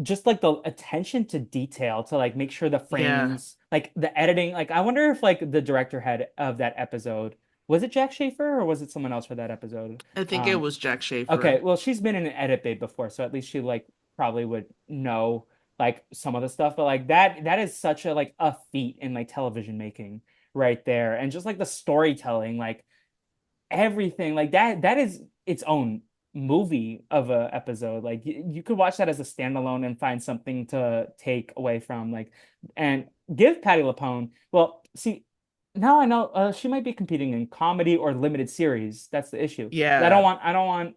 just like the attention to detail to like make sure the Yeah, frames, like the editing, like I wonder if like the director head of that episode was it Jack Schaefer or was it someone else for that episode? I think it Um, was Jack Okay, Schaefer. well, she's been in an edit bay before, so at least she like probably would know like some of the stuff. But like that is such a like a feat in like television making right there, and just like the storytelling, like everything, like that is its own movie of a episode. Like you could watch that as a standalone and find something to take away from like and give Patty LuPone. Well, see, now I know she might be competing in comedy or limited series. That's the issue. Yeah, I don't want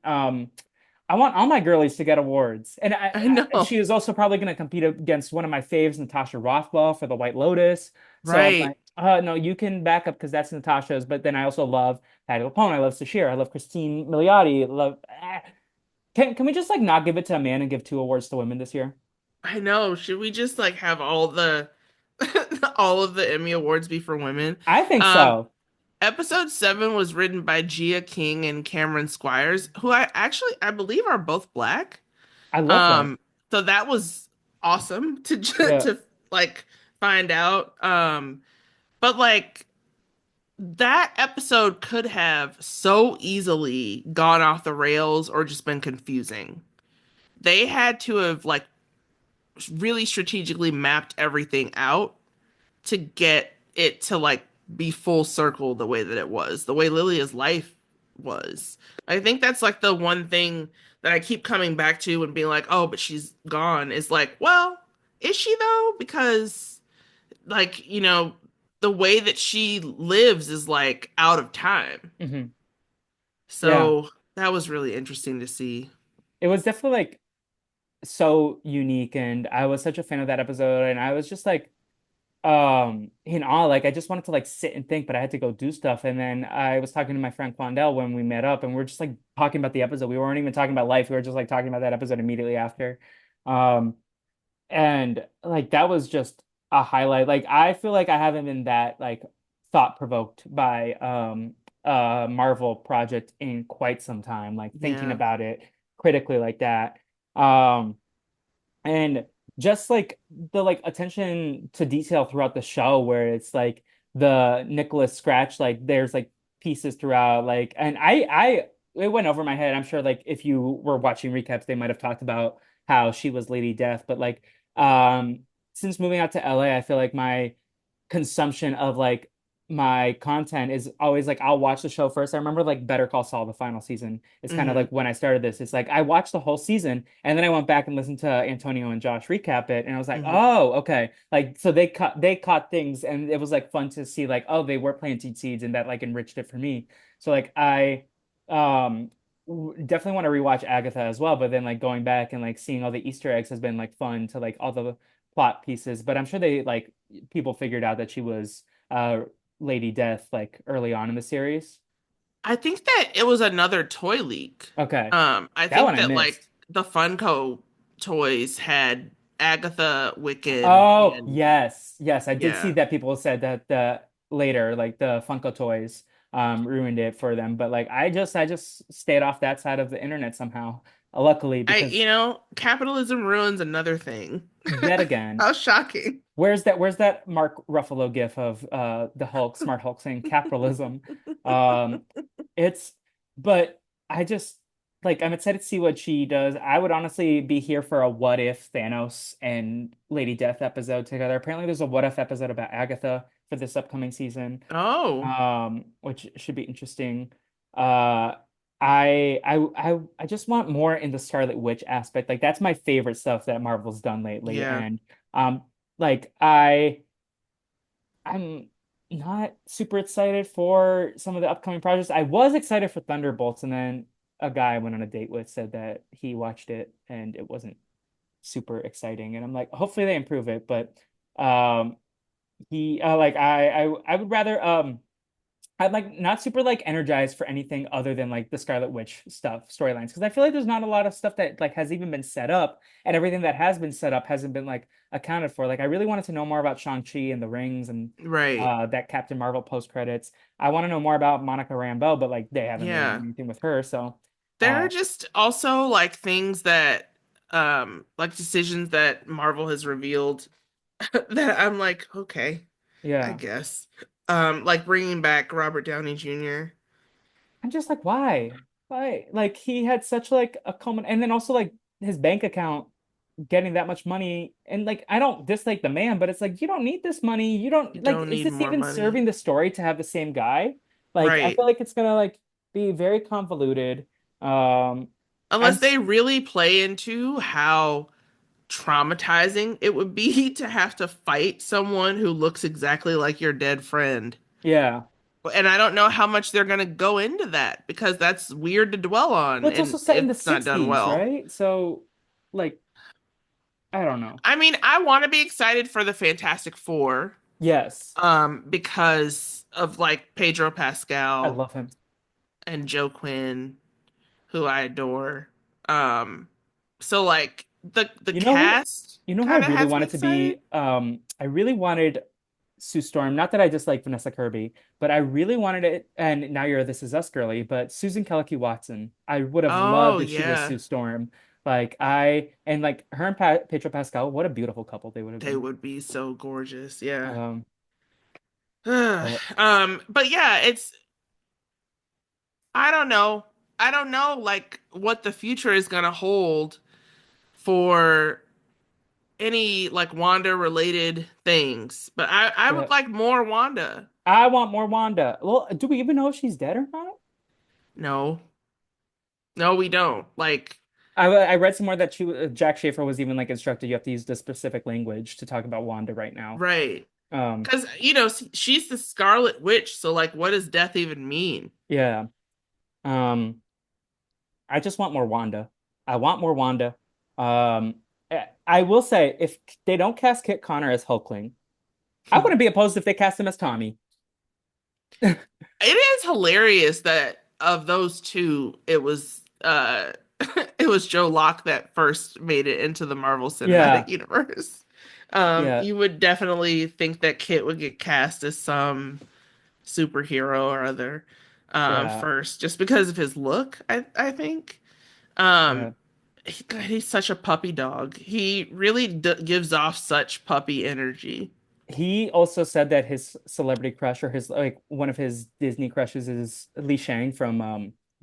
I want all my girlies to get awards. And I she know. is also probably going to compete against one of my faves, Natasha Rothwell, for the White Lotus. So I'm Right. like, no, you can back up because that's Natasha's. But then I also love Patty LuPone. I love Sashir. I love Christine Milioti. I love. Can we just like not give it to a man and give two awards to women this year? I know. Should we just like have all the all of the Emmy Awards be for women? I think Um, so. Episode 7 was written by Gia King and Cameron Squires, who I believe are both black. I love that. Um, so that was awesome to Yeah. to like find out. But like that episode could have so easily gone off the rails or just been confusing. They had to have like really strategically mapped everything out to get it to like be full circle the way that it was, the way Lilia's life was. I think that's like the one thing that I keep coming back to and being like, oh, but she's gone. Is like, well, is she though? Because like, the way that she lives is like out of time. Hmm. Yeah. So that was really interesting to see. It was definitely like so unique, and I was such a fan of that episode, and I was just like in awe. Like I just wanted to like sit and think, but I had to go do stuff. And then I was talking to my friend Quandel when we met up, and we are just like talking about the episode. We weren't even talking about life. We were just like talking about that episode immediately after. Um and like that was just a highlight. Like I feel like I haven't been that like thought provoked by Marvel project in quite some time, like thinking Yeah. about it critically like that. Um and just like the like attention to detail throughout the show where it's like the Nicholas scratch, like there's like pieces throughout, like and I it went over my head. I'm sure like if you were watching recaps they might have talked about how she was Lady Death, but like um since moving out to LA I feel like my consumption of like my content is always like I'll watch the show first. I remember like Better Call Saul, the final season. It's kind of Hmm. like when I started this. It's like I watched the whole season and then I went back and listened to Antonio and Josh recap it and I was like, Hmm. oh, okay. Like so they caught things and it was like fun to see like, oh, they were planting seeds and that like enriched it for me. So like I um definitely want to rewatch Agatha as well, but then like going back and like seeing all the Easter eggs has been like fun to like all the plot pieces. But I'm sure they like people figured out that she was uh Lady Death like early on in the series. I think that it was another toy leak. Okay. I That one think I that like missed. the Funko toys had Agatha, Wiccan, Oh, and yes. Yes, I did see yeah, that people said that later, like the Funko toys ruined it for them. But like I just stayed off that side of the internet somehow. Luckily, because Capitalism ruins another thing. yet again, How shocking. where's that Mark Ruffalo gif of the Hulk, Smart Hulk saying capitalism? Um it's but I just like I'm excited to see what she does. I would honestly be here for a what if Thanos and Lady Death episode together. Apparently there's a what if episode about Agatha for this upcoming season, Oh, which should be interesting. Uh, I just want more in the Scarlet Witch aspect. Like that's my favorite stuff that Marvel's done lately, yeah. and like I'm not super excited for some of the upcoming projects. I was excited for Thunderbolts, and then a guy I went on a date with said that he watched it and it wasn't super exciting, and I'm like, hopefully they improve it, but um he like I would rather I'm like not super like energized for anything other than like the Scarlet Witch stuff storylines because I feel like there's not a lot of stuff that like has even been set up, and everything that has been set up hasn't been like accounted for. Like I really wanted to know more about Shang-Chi and the rings and Right. that Captain Marvel post credits. I want to know more about Monica Rambeau, but like they haven't really done Yeah. anything with her. So There are uh just also like things that like decisions that Marvel has revealed that I'm like, okay, I yeah. guess. Like bringing back Robert Downey Jr. I'm just like, why? Why? Like he had such like a common, and then also like his bank account getting that much money, and like I don't dislike the man, but it's like you don't need this money. You You don't like, don't is need this more even money. serving the story to have the same guy? Like I Right. feel like it's gonna like be very convoluted. Um, I'm Unless they really play into how traumatizing it would be to have to fight someone who looks exactly like your dead friend. yeah. And I don't know how much they're going to go into that because that's weird to dwell on Well, it's also and set in the it's not done 60s, well. right? So like I don't know. I mean, I want to be excited for the Fantastic Four, Yes, because of like Pedro I Pascal love him. and Joe Quinn, who I adore. Um, so like the You know who cast you know who I kind of really has me wanted to be? excited. I really wanted Sue Storm. Not that I dislike Vanessa Kirby, but I really wanted it. And now you're a This Is Us girly, but Susan Kellerkey Watson. I would have Oh loved if she was yeah, Sue Storm. Like I and like her and Pedro Pascal. What a beautiful couple they would have they been. would be so gorgeous. Yeah. Um, but But yeah, it's I don't know. I don't know like what the future is gonna hold for any like Wanda related things. But I yeah, would like more Wanda. I want more Wanda. Well, do we even know if she's dead or not? No. No, we don't. Like, I read somewhere that Jack Schaefer was even like instructed you have to use this specific language to talk about Wanda right now. right. Um, Because, she's the Scarlet Witch, so like what does death even mean? yeah. Um, I just want more Wanda. I want more Wanda. I will say if they don't cast Kit Connor as Hulkling, I wouldn't be opposed if they cast him as Tommy. It is hilarious that of those two, it was it was Joe Locke that first made it into the Marvel Cinematic Yeah, Universe. yeah, You would definitely think that Kit would get cast as some superhero or other yeah, first, just because of his look, I think. Um, yeah. he's such a puppy dog. He really d gives off such puppy energy. He also said that his celebrity crush or his like one of his Disney crushes is Li Shang from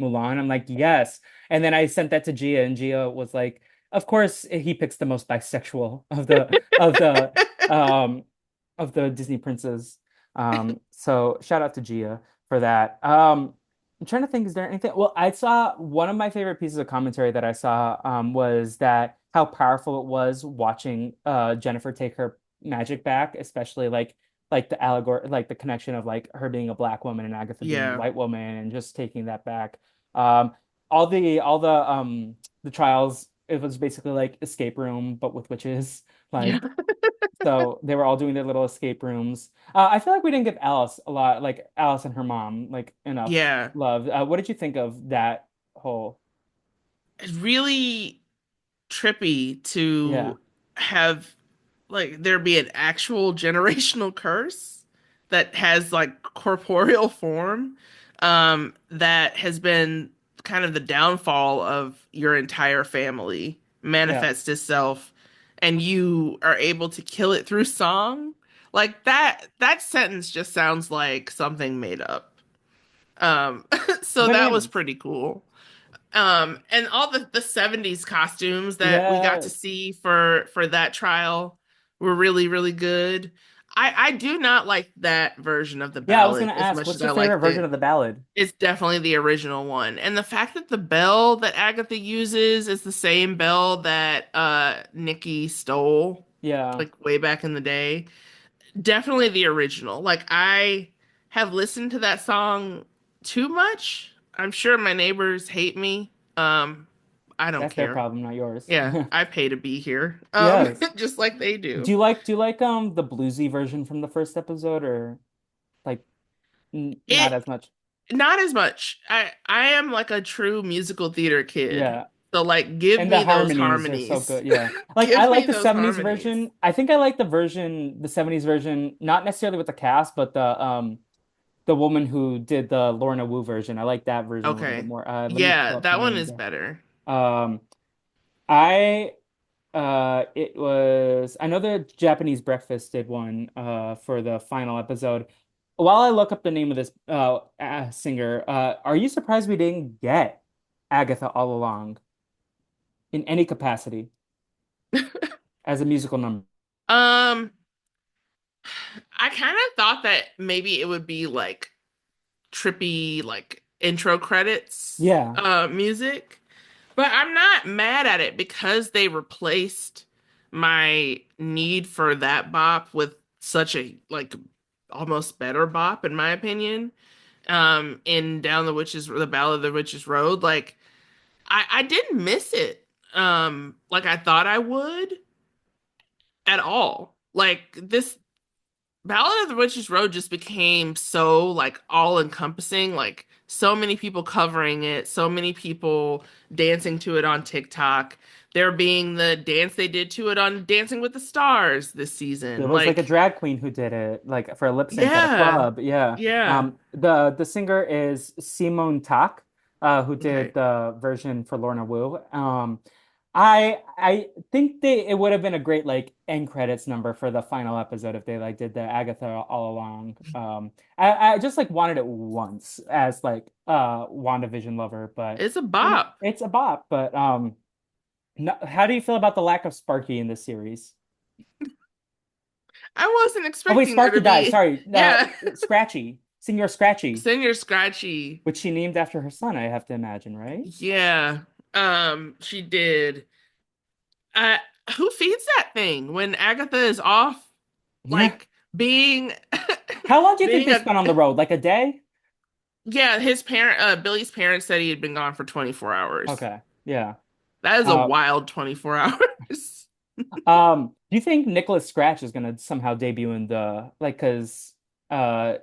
Mulan. I'm like, yes. And then I sent that to Gia, and Gia was like, of course he picks the most bisexual um of the Disney princes. So shout out to Gia for that. I'm trying to think, is there anything? Well, I saw one of my favorite pieces of commentary that I saw was that how powerful it was watching Jennifer take her magic back, especially like the allegory, like the connection of like her being a black woman and Agatha being a Yeah. white woman, and just taking that back. All the trials, it was basically like escape room, but with witches. Yeah. Like so they were all doing their little escape rooms. I feel like we didn't give Alice a lot, like Alice and her mom, like enough Yeah. love. What did you think of that whole? It's really trippy Yeah, to have like there be an actual generational curse. that has like corporeal form, that has been kind of the downfall of your entire family Yeah. manifests itself, and you are able to kill it through song. Like that sentence just sounds like something made up. Um, so But that it was is. pretty cool. And all the 70s costumes that we got to Yes. see for that trial were really, really good. I do not like that version of the Yeah, I was ballad gonna as ask, much what's as your I favorite liked version it. of the ballad? It's definitely the original one. And the fact that the bell that Agatha uses is the same bell that Nikki stole Yeah. like way back in the day. Definitely the original. Like I have listened to that song too much. I'm sure my neighbors hate me. I don't That's their care. problem, not yours. Yeah, I pay to be here. Yes. Just like they do. Do you like the bluesy version from the first episode or like not It as much? Not as much. I am like a true musical theater kid. Yeah. So like give And the me those harmonies are so harmonies. good. Yeah. Like I Give like me the those 70s harmonies. version. I think I like the 70s version, not necessarily with the cast, but the woman who did the Lorna Wu version. I like that version a little bit Okay. more. Let me Yeah, pull up the that one name is there. better. Um I it was I know the Japanese Breakfast did one for the final episode. While I look up the name of this singer, are you surprised we didn't get Agatha all along in any capacity as a musical number? Um, I kind of thought that maybe it would be like trippy, like intro credits Yeah. music, but I'm not mad at it because they replaced my need for that bop with such a like almost better bop in my opinion. In Down the Ballad of the Witch's Road, like I didn't miss it like I thought I would at all. Like this Ballad of the Witch's Road just became so like all encompassing, like so many people covering it, so many people dancing to it on TikTok. There being the dance they did to it on Dancing with the Stars this There season. was like a Like, drag queen who did it, like for a lip sync at a yeah, club. Yeah. yeah. The singer is Simone Tak, who did Okay. the version for Lorna Wu. I think it would have been a great like end credits number for the final episode if they like did the Agatha all along. I just like wanted it once as like WandaVision lover, but It's a bop. it's a bop. But no, how do you feel about the lack of Sparky in this series? I wasn't Oh wait, expecting there Sparky to died. be, Sorry. yeah, Scratchy. Senor Scratchy, Senior Scratchy. which she named after her son, I have to imagine, right? Yeah. She did. Uh, who feeds that thing when Agatha is off, Yeah. like being How long do you think being they a spent on the road? Like a day? yeah, Billy's parents said he had been gone for 24 hours. Okay. Yeah. That is a Uh, wild 24 hours. do you think Nicholas Scratch is gonna somehow debut in the like because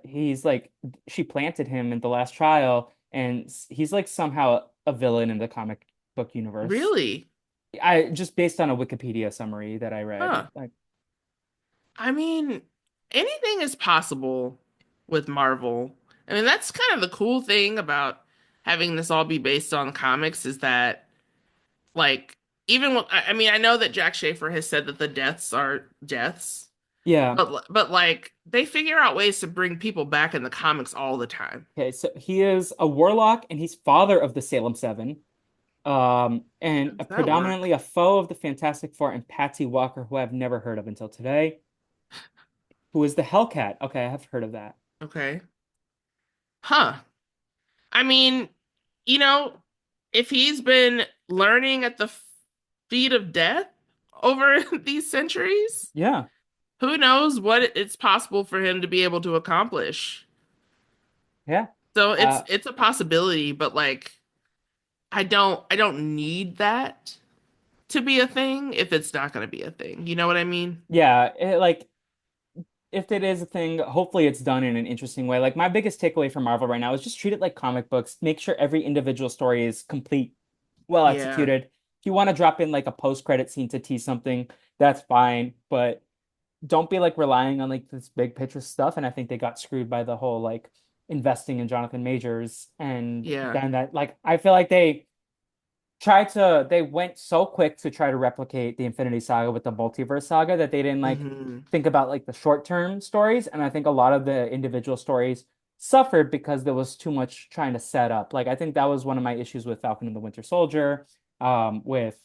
he's like she planted him in the last trial and he's like somehow a villain in the comic book universe. Really? I just based on a Wikipedia summary that I read. Huh. Like, I mean, anything is possible with Marvel. I mean, that's kind of the cool thing about having this all be based on comics is that like I mean, I know that Jack Schaefer has said that the deaths are deaths, yeah. but like they figure out ways to bring people back in the comics all the time. Okay, so he is a warlock and he's father of the Salem Seven, and How does that predominantly work? a foe of the Fantastic Four and Patsy Walker, who I've never heard of until today, who is the Hellcat. Okay, I have heard of that. Okay. Huh. I mean, you know, if he's been learning at the feet of death over these centuries, Yeah, who knows what it's possible for him to be able to accomplish. yeah. So Uh, it's a possibility, but like I don't need that to be a thing if it's not going to be a thing. You know what I mean? yeah, like if it is a thing, hopefully it's done in an interesting way. Like my biggest takeaway from Marvel right now is just treat it like comic books. Make sure every individual story is complete, well Yeah. executed. If you want to drop in like a post-credit scene to tease something, that's fine. But don't be like relying on like this big picture stuff. And I think they got screwed by the whole like investing in Jonathan Majors. And Yeah. then that like I feel like they went so quick to try to replicate the Infinity Saga with the multiverse saga that they didn't like Hmm. think about like the short-term stories. And I think a lot of the individual stories suffered because there was too much trying to set up. Like I think that was one of my issues with Falcon and the Winter Soldier, with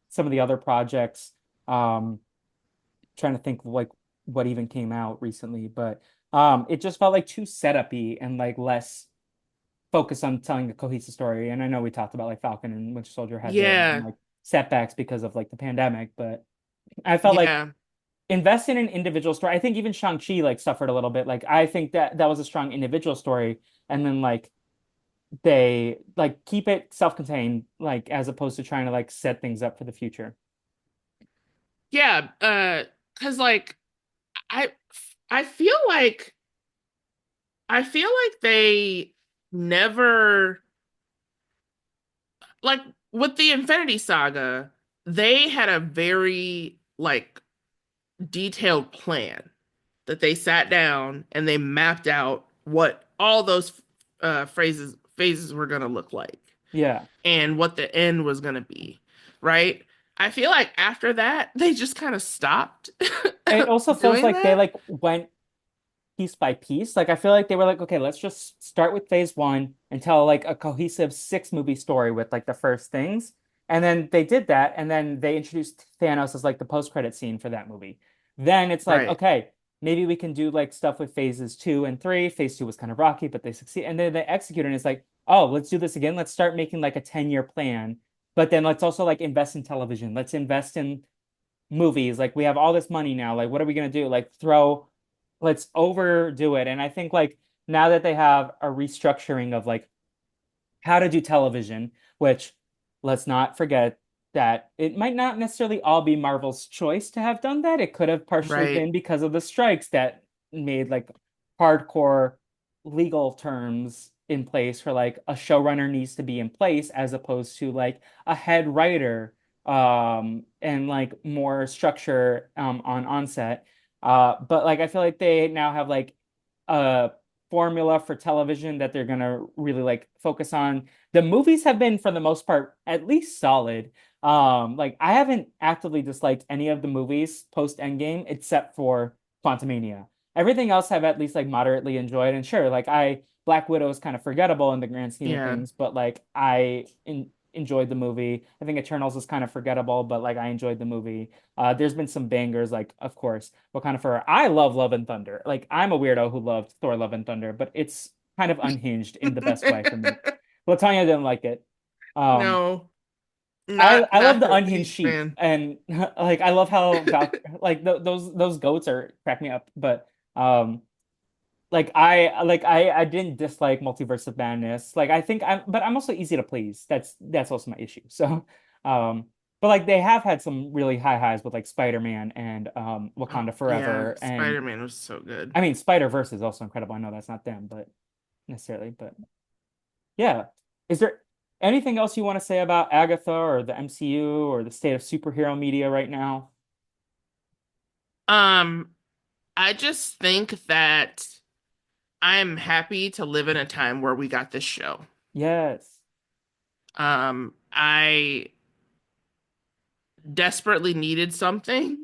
some of the other projects. Um, trying to think like what even came out recently, but it just felt like too setup-y and like less focus on telling a cohesive story. And I know we talked about like Falcon and Winter Soldier had their own Yeah. like setbacks because of like the pandemic, but I felt like Yeah. invest in an individual story. I think even Shang-Chi like suffered a little bit. Like I think that that was a strong individual story, and then like they like keep it self-contained, like as opposed to trying to like set things up for the future. Yeah. 'Cause like I I feel like they never like with the Infinity Saga, they had a very like detailed plan that they sat down and they mapped out what all those phrases phases were going to look like Yeah. and what the end was going to be, right? I feel like after that they just kind of stopped It also feels doing like they that. like went piece by piece. Like I feel like they were like, okay, let's just start with phase one and tell like a cohesive six movie story with like the first things. And then they did that, and then they introduced Thanos as like the post-credit scene for that movie. Then it's like, Right. okay, maybe we can do like stuff with phases two and three. Phase two was kind of rocky, but they succeed. And then they execute, and it's like, oh, let's do this again. Let's start making like a 10-year plan. But then let's also like invest in television. Let's invest in movies. Like we have all this money now. Like what are we gonna do? Like let's overdo it. And I think like now that they have a restructuring of like how to do television, which let's not forget that it might not necessarily all be Marvel's choice to have done that. It could have partially Right. been because of the strikes that made like hardcore legal terms in place for like a showrunner needs to be in place as opposed to like a head writer, and like more structure on onset. But like I feel like they now have like a formula for television that they're gonna really like focus on. The movies have been for the most part at least solid. Like I haven't actively disliked any of the movies post Endgame except for Quantumania. Everything else I've at least like moderately enjoyed. And sure, like I Black Widow is kind of forgettable in the grand scheme of Yeah. things, but like enjoyed the movie. I think Eternals is kind of forgettable, but like I enjoyed the movie. There's been some bangers, like of course, Wakanda Forever. I love Love and Thunder. Like I'm a weirdo who loved Thor: Love and Thunder, but it's kind of unhinged in the best way for me. LaTonya didn't like it. Um, No, I love not the a unhinged huge sheep, fan. and like I love how like those goats are crack me up, but um I didn't dislike Multiverse of Madness. Like I think but I'm also easy to please. That's also my issue. So but like they have had some really high highs with like Spider-Man and Oh, Wakanda yeah, Forever, and Spider-Man was so good. I mean Spider-Verse is also incredible. I know that's not them, but necessarily, but yeah. Is there anything else you want to say about Agatha or the MCU or the state of superhero media right now? Um, I just think that I am happy to live in a time where we got this show. Yes. I desperately needed something.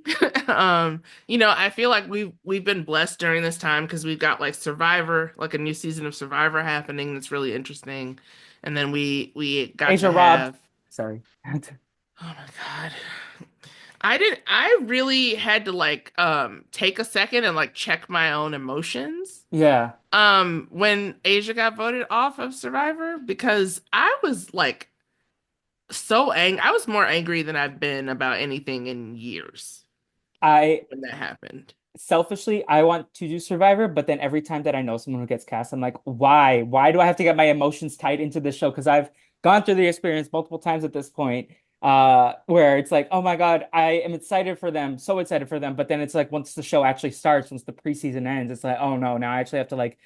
I feel like we've been blessed during this time because we've got like Survivor, like a new season of Survivor happening that's really interesting. And then we got to Asia robbed. have Sorry. oh my God. I really had to like take a second and like check my own emotions Yeah. when Asia got voted off of Survivor because I was like so angry. I was more angry than I've been about anything in years I when that happened. selfishly, I want to do Survivor, but then every time that I know someone who gets cast, I'm like, why? Why do I have to get my emotions tied into this show? Because I've gone through the experience multiple times at this point, where it's like, oh my God, I am excited for them, so excited for them. But then it's like once the show actually starts, once the preseason ends, it's like, oh no, now I actually have to like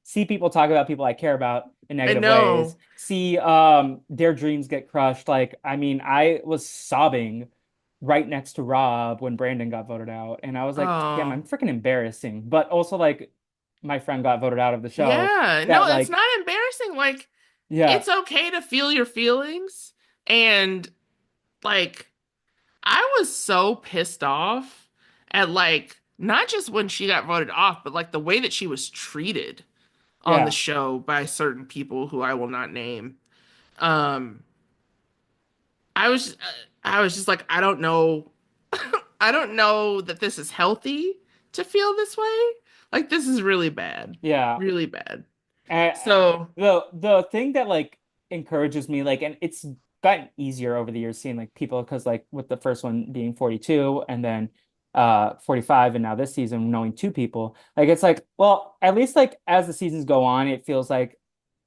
see people talk about people I care about in I negative ways, know. see their dreams get crushed. Like, I mean, I was sobbing right next to Rob when Brandon got voted out. And I was like, damn, I'm Oh, freaking embarrassing. But also like my friend got voted out of the show yeah. No, that it's like, not embarrassing. Like, yeah, it's okay to feel your feelings. And like, I was so pissed off at like not just when she got voted off, but like the way that she was treated on the yeah, show by certain people who I will not name. Um, I was I was just like, I don't know. I don't know that this is healthy to feel this way. Like this is really bad. yeah. Really bad. And So, the thing that like encourages me, like, and it's gotten easier over the years seeing like people because like with the first one being 42 and then 45 and now this season knowing two people, like it's like, well, at least like as the seasons go on, it feels like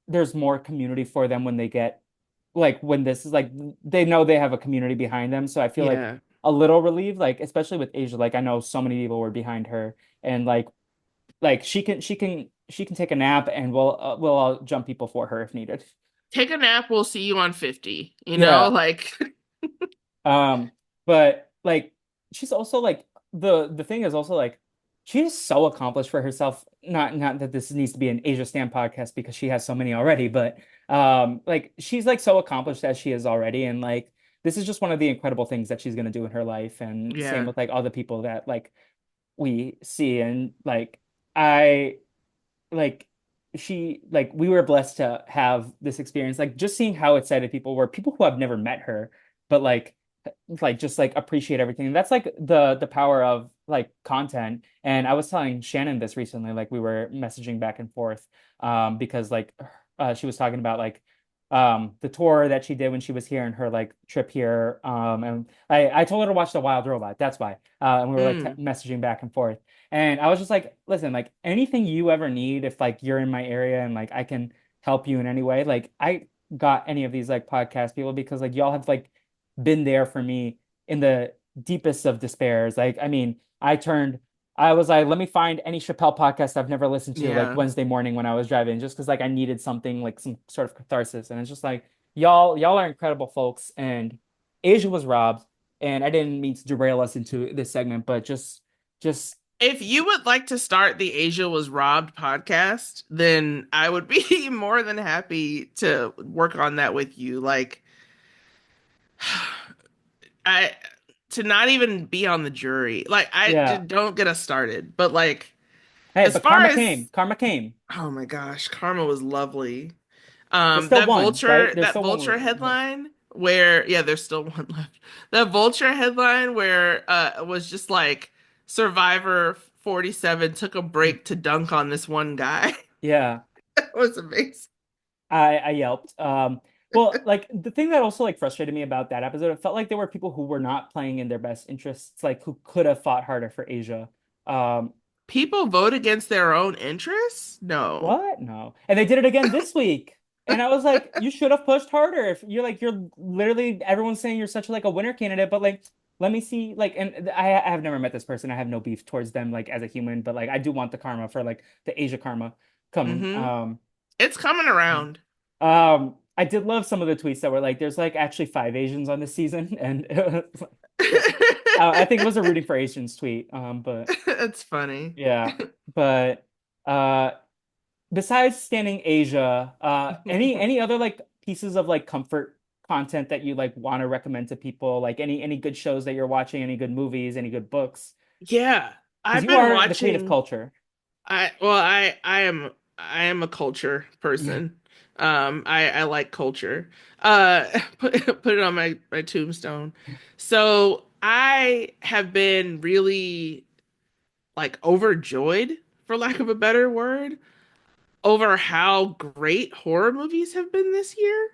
there's more community for them when they get like when this is like they know they have a community behind them. So I feel like yeah. a little relieved, like especially with Asia, like I know so many people were behind her and like she can take a nap and we'll all jump people for her if needed. Take a nap, we'll see you on 50. You know, Yeah. like Um, but like she's also like the thing is also like she's so accomplished for herself. Not that this needs to be an Asia Stan podcast because she has so many already, but like she's like so accomplished as she is already, and like this is just one of the incredible things that she's gonna do in her life. And same yeah. with like all the people that like we see and like I like she like we were blessed to have this experience like just seeing how excited people were people who have never met her but like just like appreciate everything and that's like the power of like content and I was telling Shannon this recently like we were messaging back and forth because like she was talking about like the tour that she did when she was here and her like trip here and I told her to watch The Wild Robot that's why and we were like Mm, messaging back and forth and I was just like, listen, like anything you ever need, if like you're in my area and like I can help you in any way, like I got any of these like podcast people because like y'all have like been there for me in the deepest of despairs. Like, I mean, I was like, let me find any Chappelle podcast I've never listened to like yeah. Wednesday morning when I was driving, just because like I needed something like some sort of catharsis. And it's just like, y'all are incredible folks. And Asia was robbed. And I didn't mean to derail us into this segment, but just If you would like to start the Asia Was Robbed podcast, then I would be more than happy to work on that with you. Like, I to not even be on the jury. Like, I yeah. just don't get us started. But like, Hey, as but far karma as came. Karma came. oh my gosh, Karma was lovely. There's still one, right? There's That still one. vulture headline where yeah, there's still one left. That vulture headline where was just like Survivor 47 took a break to dunk on this one guy. Yeah, That was amazing. I yelped. Well, like the thing that also like frustrated me about that episode, it felt like there were people who were not playing in their best interests, like who could have fought harder for Asia. Um, People vote against their own interests? No. what? No. And they did it again this week. And I was like, you should have pushed harder. If you're like, you're literally everyone's saying you're such like a winner candidate, but like, let me see, like, and I have never met this person. I have no beef towards them, like as a human, but like, I do want the karma for like the Asia karma coming. Mm-hmm. It's coming around. I did love some of the tweets that were like, there's like actually five Asians on this season, and I think it was a rooting for Asians tweet. But That's funny. yeah, but uh, besides standing Asia, any other like pieces of like comfort content that you like want to recommend to people? Like any good shows that you're watching, any good movies, any good books? Yeah, Because I've you been are the creative watching. culture. I am a culture Yeah. person. I like culture. Put it on my tombstone. So I have been really like overjoyed, for lack of a better word, over how great horror movies have been this year.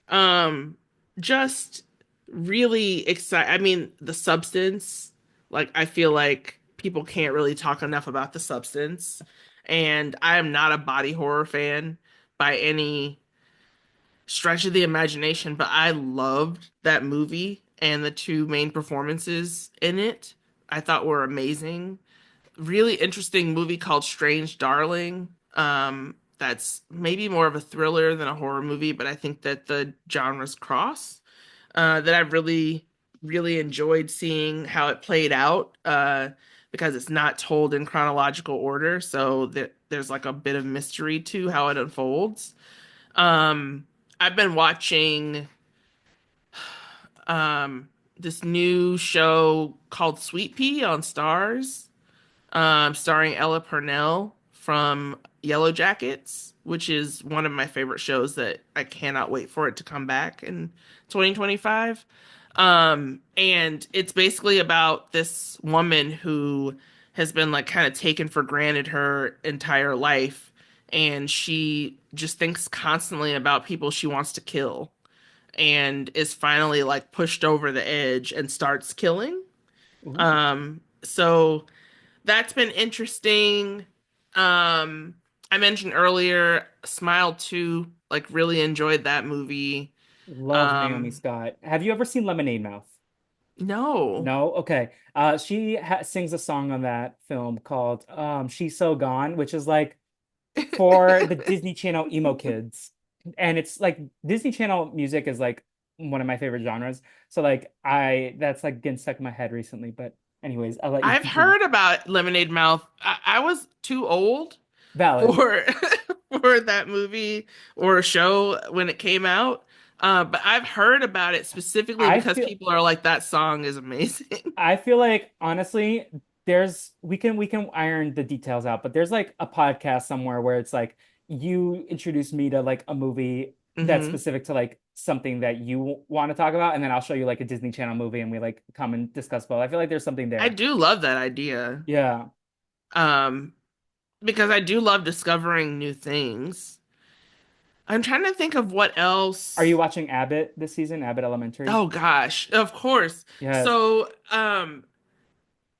Um, just really excited. I mean, The Substance, like, I feel like people can't really talk enough about The Substance. And I am not a body horror fan by any stretch of the imagination, but I loved that movie and the two main performances in it. I thought were amazing. Really interesting movie called Strange Darling. That's maybe more of a thriller than a horror movie, but I think that the genres cross. That I've really really enjoyed seeing how it played out because it's not told in chronological order, so there's like a bit of mystery to how it unfolds. Um, I've been watching um, this new show called Sweet Pea on Stars, starring Ella Purnell from Yellow Jackets, which is one of my favorite shows that I cannot wait for it to come back in 2025. And it's basically about this woman who has been like kind of taken for granted her entire life, and she just thinks constantly about people she wants to kill and is finally like pushed over the edge and starts killing. Ooh, So that's been interesting. I mentioned earlier Smile 2, like really enjoyed that movie. love Naomi Um, Scott. Have you ever seen Lemonade Mouth? no. No? Okay. She sings a song on that film called She's So Gone, which is like for the Disney Channel emo kids. And it's like Disney Channel music is like one of my favorite genres. So like that's like getting stuck in my head recently. But anyways, I'll let you I've continue. heard about Lemonade Mouth. I was too old Valid. for for that movie or show when it came out. But I've heard about it specifically I because feel people are like, that song is amazing. I feel like honestly, there's we can iron the details out, but there's like a podcast somewhere where it's like you introduce me to like a movie that's Hmm. specific to like something that you want to talk about, and then I'll show you like a Disney Channel movie and we like come and discuss both. I feel like there's something I there. do love that idea. Yeah. Um, because I do love discovering new things. I'm trying to think of what Are you else. watching Abbott this season? Abbott Elementary? Oh gosh, of course. Yes. So,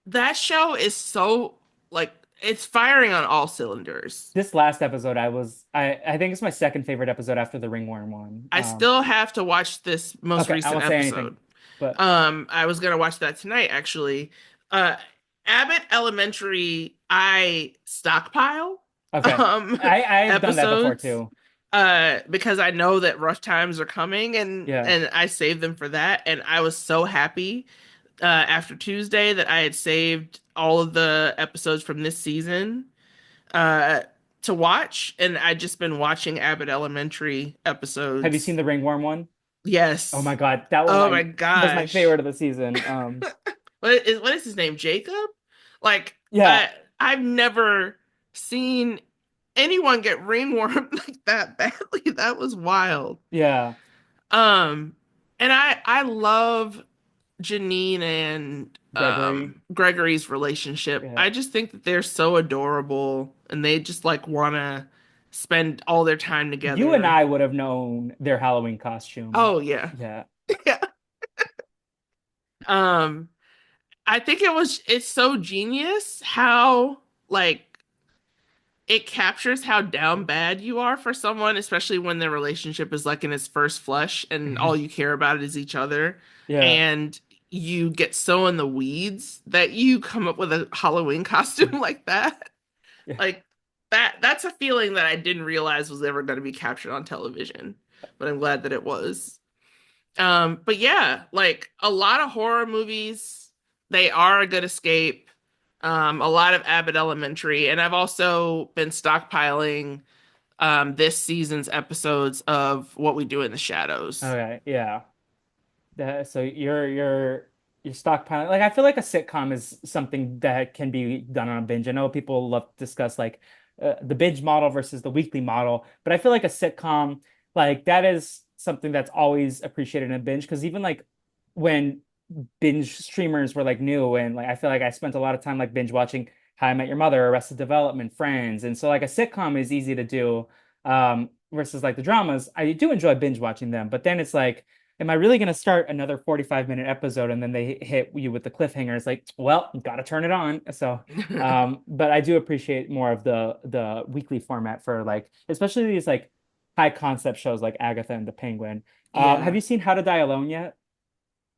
that show is so like it's firing on all cylinders. This last episode I think it's my second favorite episode after the Ringworm one. I still have to watch this most Okay, I recent won't say anything. episode. But I was gonna watch that tonight actually. Uh, Abbott Elementary, I stockpile okay. um I've done that before episodes too. because I know that rough times are coming, and Yeah. I save them for that. And I was so happy after Tuesday that I had saved all of the episodes from this season uh to watch, and I'd just been watching Abbott Elementary Have you seen episodes. the Ringworm one? Oh Yes. my God, that one Oh my my was my gosh. favorite of the season. What is his name? Jacob? Like Yeah, I've never seen anyone get ringworm like that badly. That was wild. yeah, Um, and I love Janine and Gregory. Gregory's relationship. Yeah. I just think that they're so adorable and they just like wanna spend all their time You and together. I would have known their Halloween costume. Oh yeah. Yeah. Yeah. Um, I think it's so genius how like it captures how down bad you are for someone, especially when their relationship is like in its first flush and all you care about is each other. Yeah. And you get so in the weeds that you come up with a Halloween costume like that. Yeah. Like that's a feeling that I didn't realize was ever going to be captured on television, but I'm glad that it was. But yeah, like a lot of horror movies, they are a good escape. A lot of Abbott Elementary, and I've also been stockpiling this season's episodes of What We Do in the Shadows. Okay. Yeah. So you're stockpiling. Like I feel like a sitcom is something that can be done on a binge. I know people love to discuss like the binge model versus the weekly model, but I feel like a sitcom like that is something that's always appreciated in a binge because even like when binge streamers were like new and like I feel like I spent a lot of time like binge watching How I Met Your Mother, Arrested Development, Friends, and so like a sitcom is easy to do versus like the dramas. I do enjoy binge watching them, but then it's like am I really going to start another 45-minute episode and then they hit you with the cliffhanger? It's like, well, got to turn it on. So, but I do appreciate more of the weekly format for like, especially these like high concept shows like Agatha and the Penguin. Have Yeah. you seen How to Die Alone yet?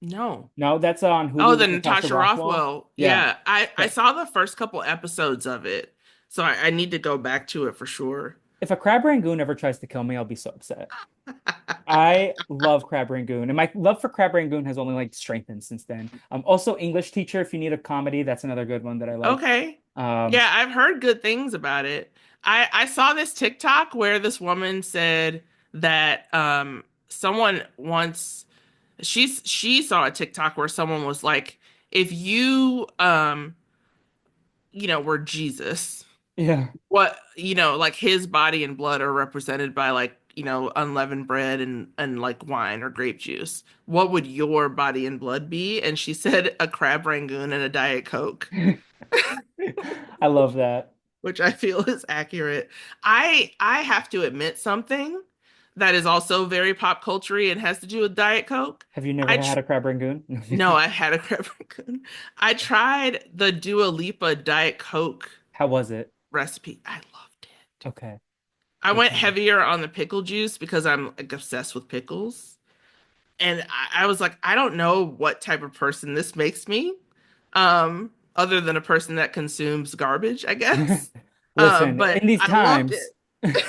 No. No, that's on Oh, Hulu the with Natasha Natasha Rothwell. Rothwell. Yeah. Yeah, I Okay. saw the first couple episodes of it, so I need to go back to it for sure. If a crab rangoon ever tries to kill me, I'll be so upset. I love crab rangoon, and my love for crab rangoon has only like strengthened since then. Also English teacher. If you need a comedy, that's another good one that I like. Okay. Um, Yeah, I've heard good things about it. I saw this TikTok where this woman said that someone once she saw a TikTok where someone was like, if you were Jesus, yeah. what like his body and blood are represented by like unleavened bread and like wine or grape juice, what would your body and blood be? And she said a crab rangoon and a diet coke, I love that. which I feel is accurate. I have to admit something that is also very pop culture and has to do with diet coke. Have you never I had a crab rangoon? No, I had a crab rangoon. I tried the Dua Lipa diet coke How was it? recipe. I loved it. Okay. I Good went to know. heavier on the pickle juice because I'm like obsessed with pickles. And I was like, I don't know what type of person this makes me, other than a person that consumes garbage, I guess. Listen, But in these I loved times, it.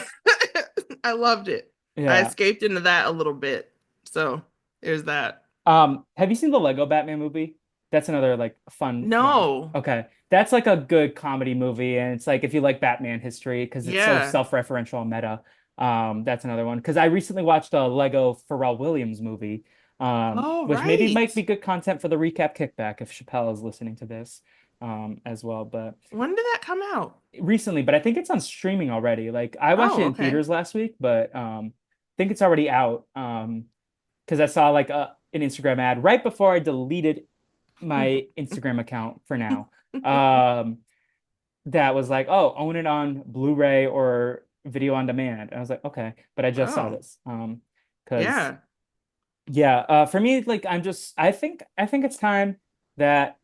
I loved it. I yeah. escaped into that a little bit. So there's that. Have you seen the Lego Batman movie? That's another like fun one. No. Okay. That's like a good comedy movie, and it's like if you like Batman history because it's so Yeah. self-referential and meta. That's another one. Because I recently watched a Lego Pharrell Williams movie, Oh, which maybe might be right. good content for the recap kickback if Chappelle is listening to this, as well. But When did that come out? recently, but I think it's on streaming already. Like I watched it Oh, in okay. theaters last week, but I think it's already out. Because I saw like an Instagram ad right before I deleted my Instagram account for now. Um, that was like, oh, own it on Blu-ray or video on demand. And I was like, okay, but I just saw Oh, this. Because yeah. yeah, for me, like I think it's time that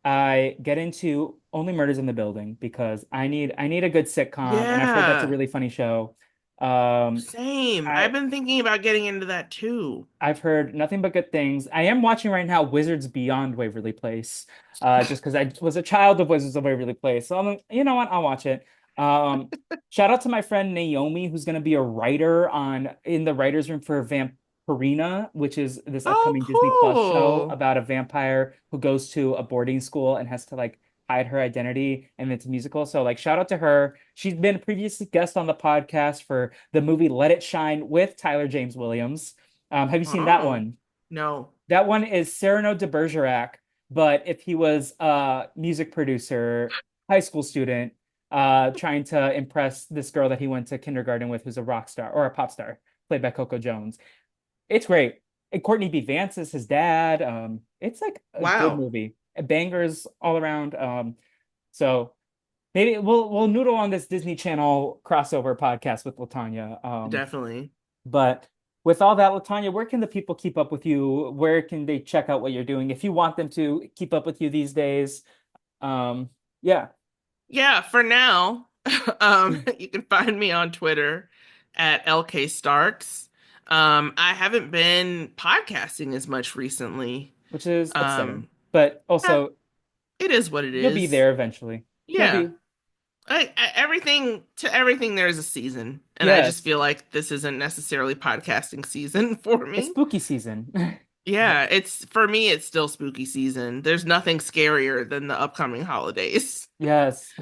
I get into Only Murders in the Building because I need a good sitcom, and I've heard that's a Yeah. really funny show. Um, Same. I've I been thinking about getting into that too. I've heard nothing but good things. I am watching right now Wizards Beyond Waverly Place, just because I was a child of Wizards of Waverly Place. So you know what? I'll watch it. Um, Shout out to my friend Naomi, who's going to be a writer on in the writers' room for Vampirina, which is this Oh, upcoming Disney Plus show cool. about a vampire who goes to a boarding school and has to like hide her identity, and it's a musical. So like, shout out to her. She's been a previous guest on the podcast for the movie Let It Shine with Tyler James Williams. Have you seen that Oh, one? no. That one is Cyrano de Bergerac, but if he was a music producer, high school student, trying to impress this girl that he went to kindergarten with, who's a rock star or a pop star, played by Coco Jones. It's great. And Courtney B. Vance is his dad. It's like a good Wow. movie. Bangers all around. So maybe we'll noodle on this Disney Channel crossover podcast with LaTonya. Definitely. But with all that, LaTonya, where can the people keep up with you? Where can they check out what you're doing if you want them to keep up with you these days? Um, yeah. Yeah, for now, you can find me on Twitter at LK Starks. I haven't been podcasting as much recently. Which is upsetting. Um, But eh, also, it is what it you'll be is. there eventually. You'll Yeah. be, Everything there's a season, and I just yes. feel like this isn't necessarily podcasting season for It's me. spooky season. Yeah, it's for me, it's still spooky season. There's nothing scarier than the upcoming holidays. Yes.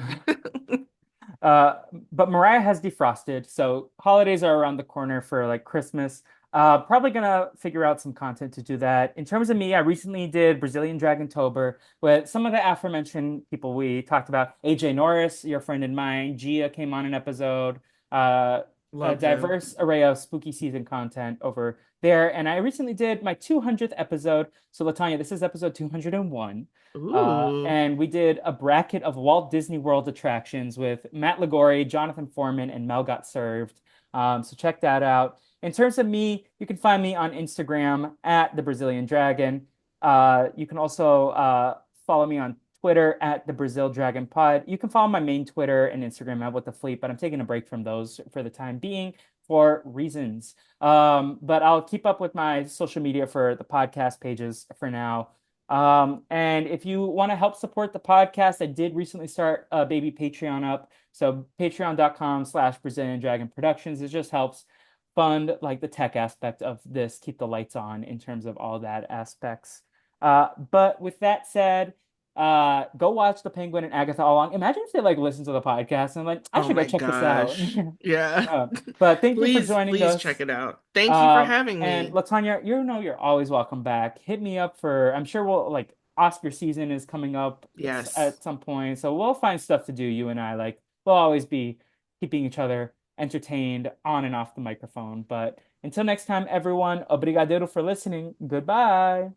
Uh, but Mariah has defrosted, so holidays are around the corner for like Christmas. Probably gonna figure out some content to do that. In terms of me, I recently did Brazilian Dragontober with some of the aforementioned people we talked about. AJ Norris, your friend and mine. Gia came on an episode. Uh, a Love them. diverse array of spooky season content over there. And I recently did my 200th episode. So LaTonya, this is episode 201. Ooh. And we did a bracket of Walt Disney World attractions with Matt Lagori, Jonathan Foreman, and Mel Got Served. So check that out. In terms of me, you can find me on Instagram at the Brazilian Dragon. You can also follow me on Twitter at the Brazil Dragon Pod. You can follow my main Twitter and Instagram at What the Fleet, but I'm taking a break from those for the time being for reasons. But I'll keep up with my social media for the podcast pages for now. And if you want to help support the podcast, I did recently start a baby Patreon up. So patreon.com/Brazilian Dragon Productions. It just helps fund like the tech aspect of this, keep the lights on in terms of all that aspects. But with that said, go watch The Penguin and Agatha all along. Imagine if they like listen to the podcast and like, I Oh should go my check this out. gosh. Yeah. Uh, but thank you for Please, joining please check us. it out. Thank you for having And me. LaTonya, you know you're always welcome back. Hit me up for, I'm sure we'll like Oscar season is coming up Yes. at some point. So we'll find stuff to do, you and I. Like we'll always be keeping each other entertained on and off the microphone. But until next time, everyone, obrigado for listening. Goodbye.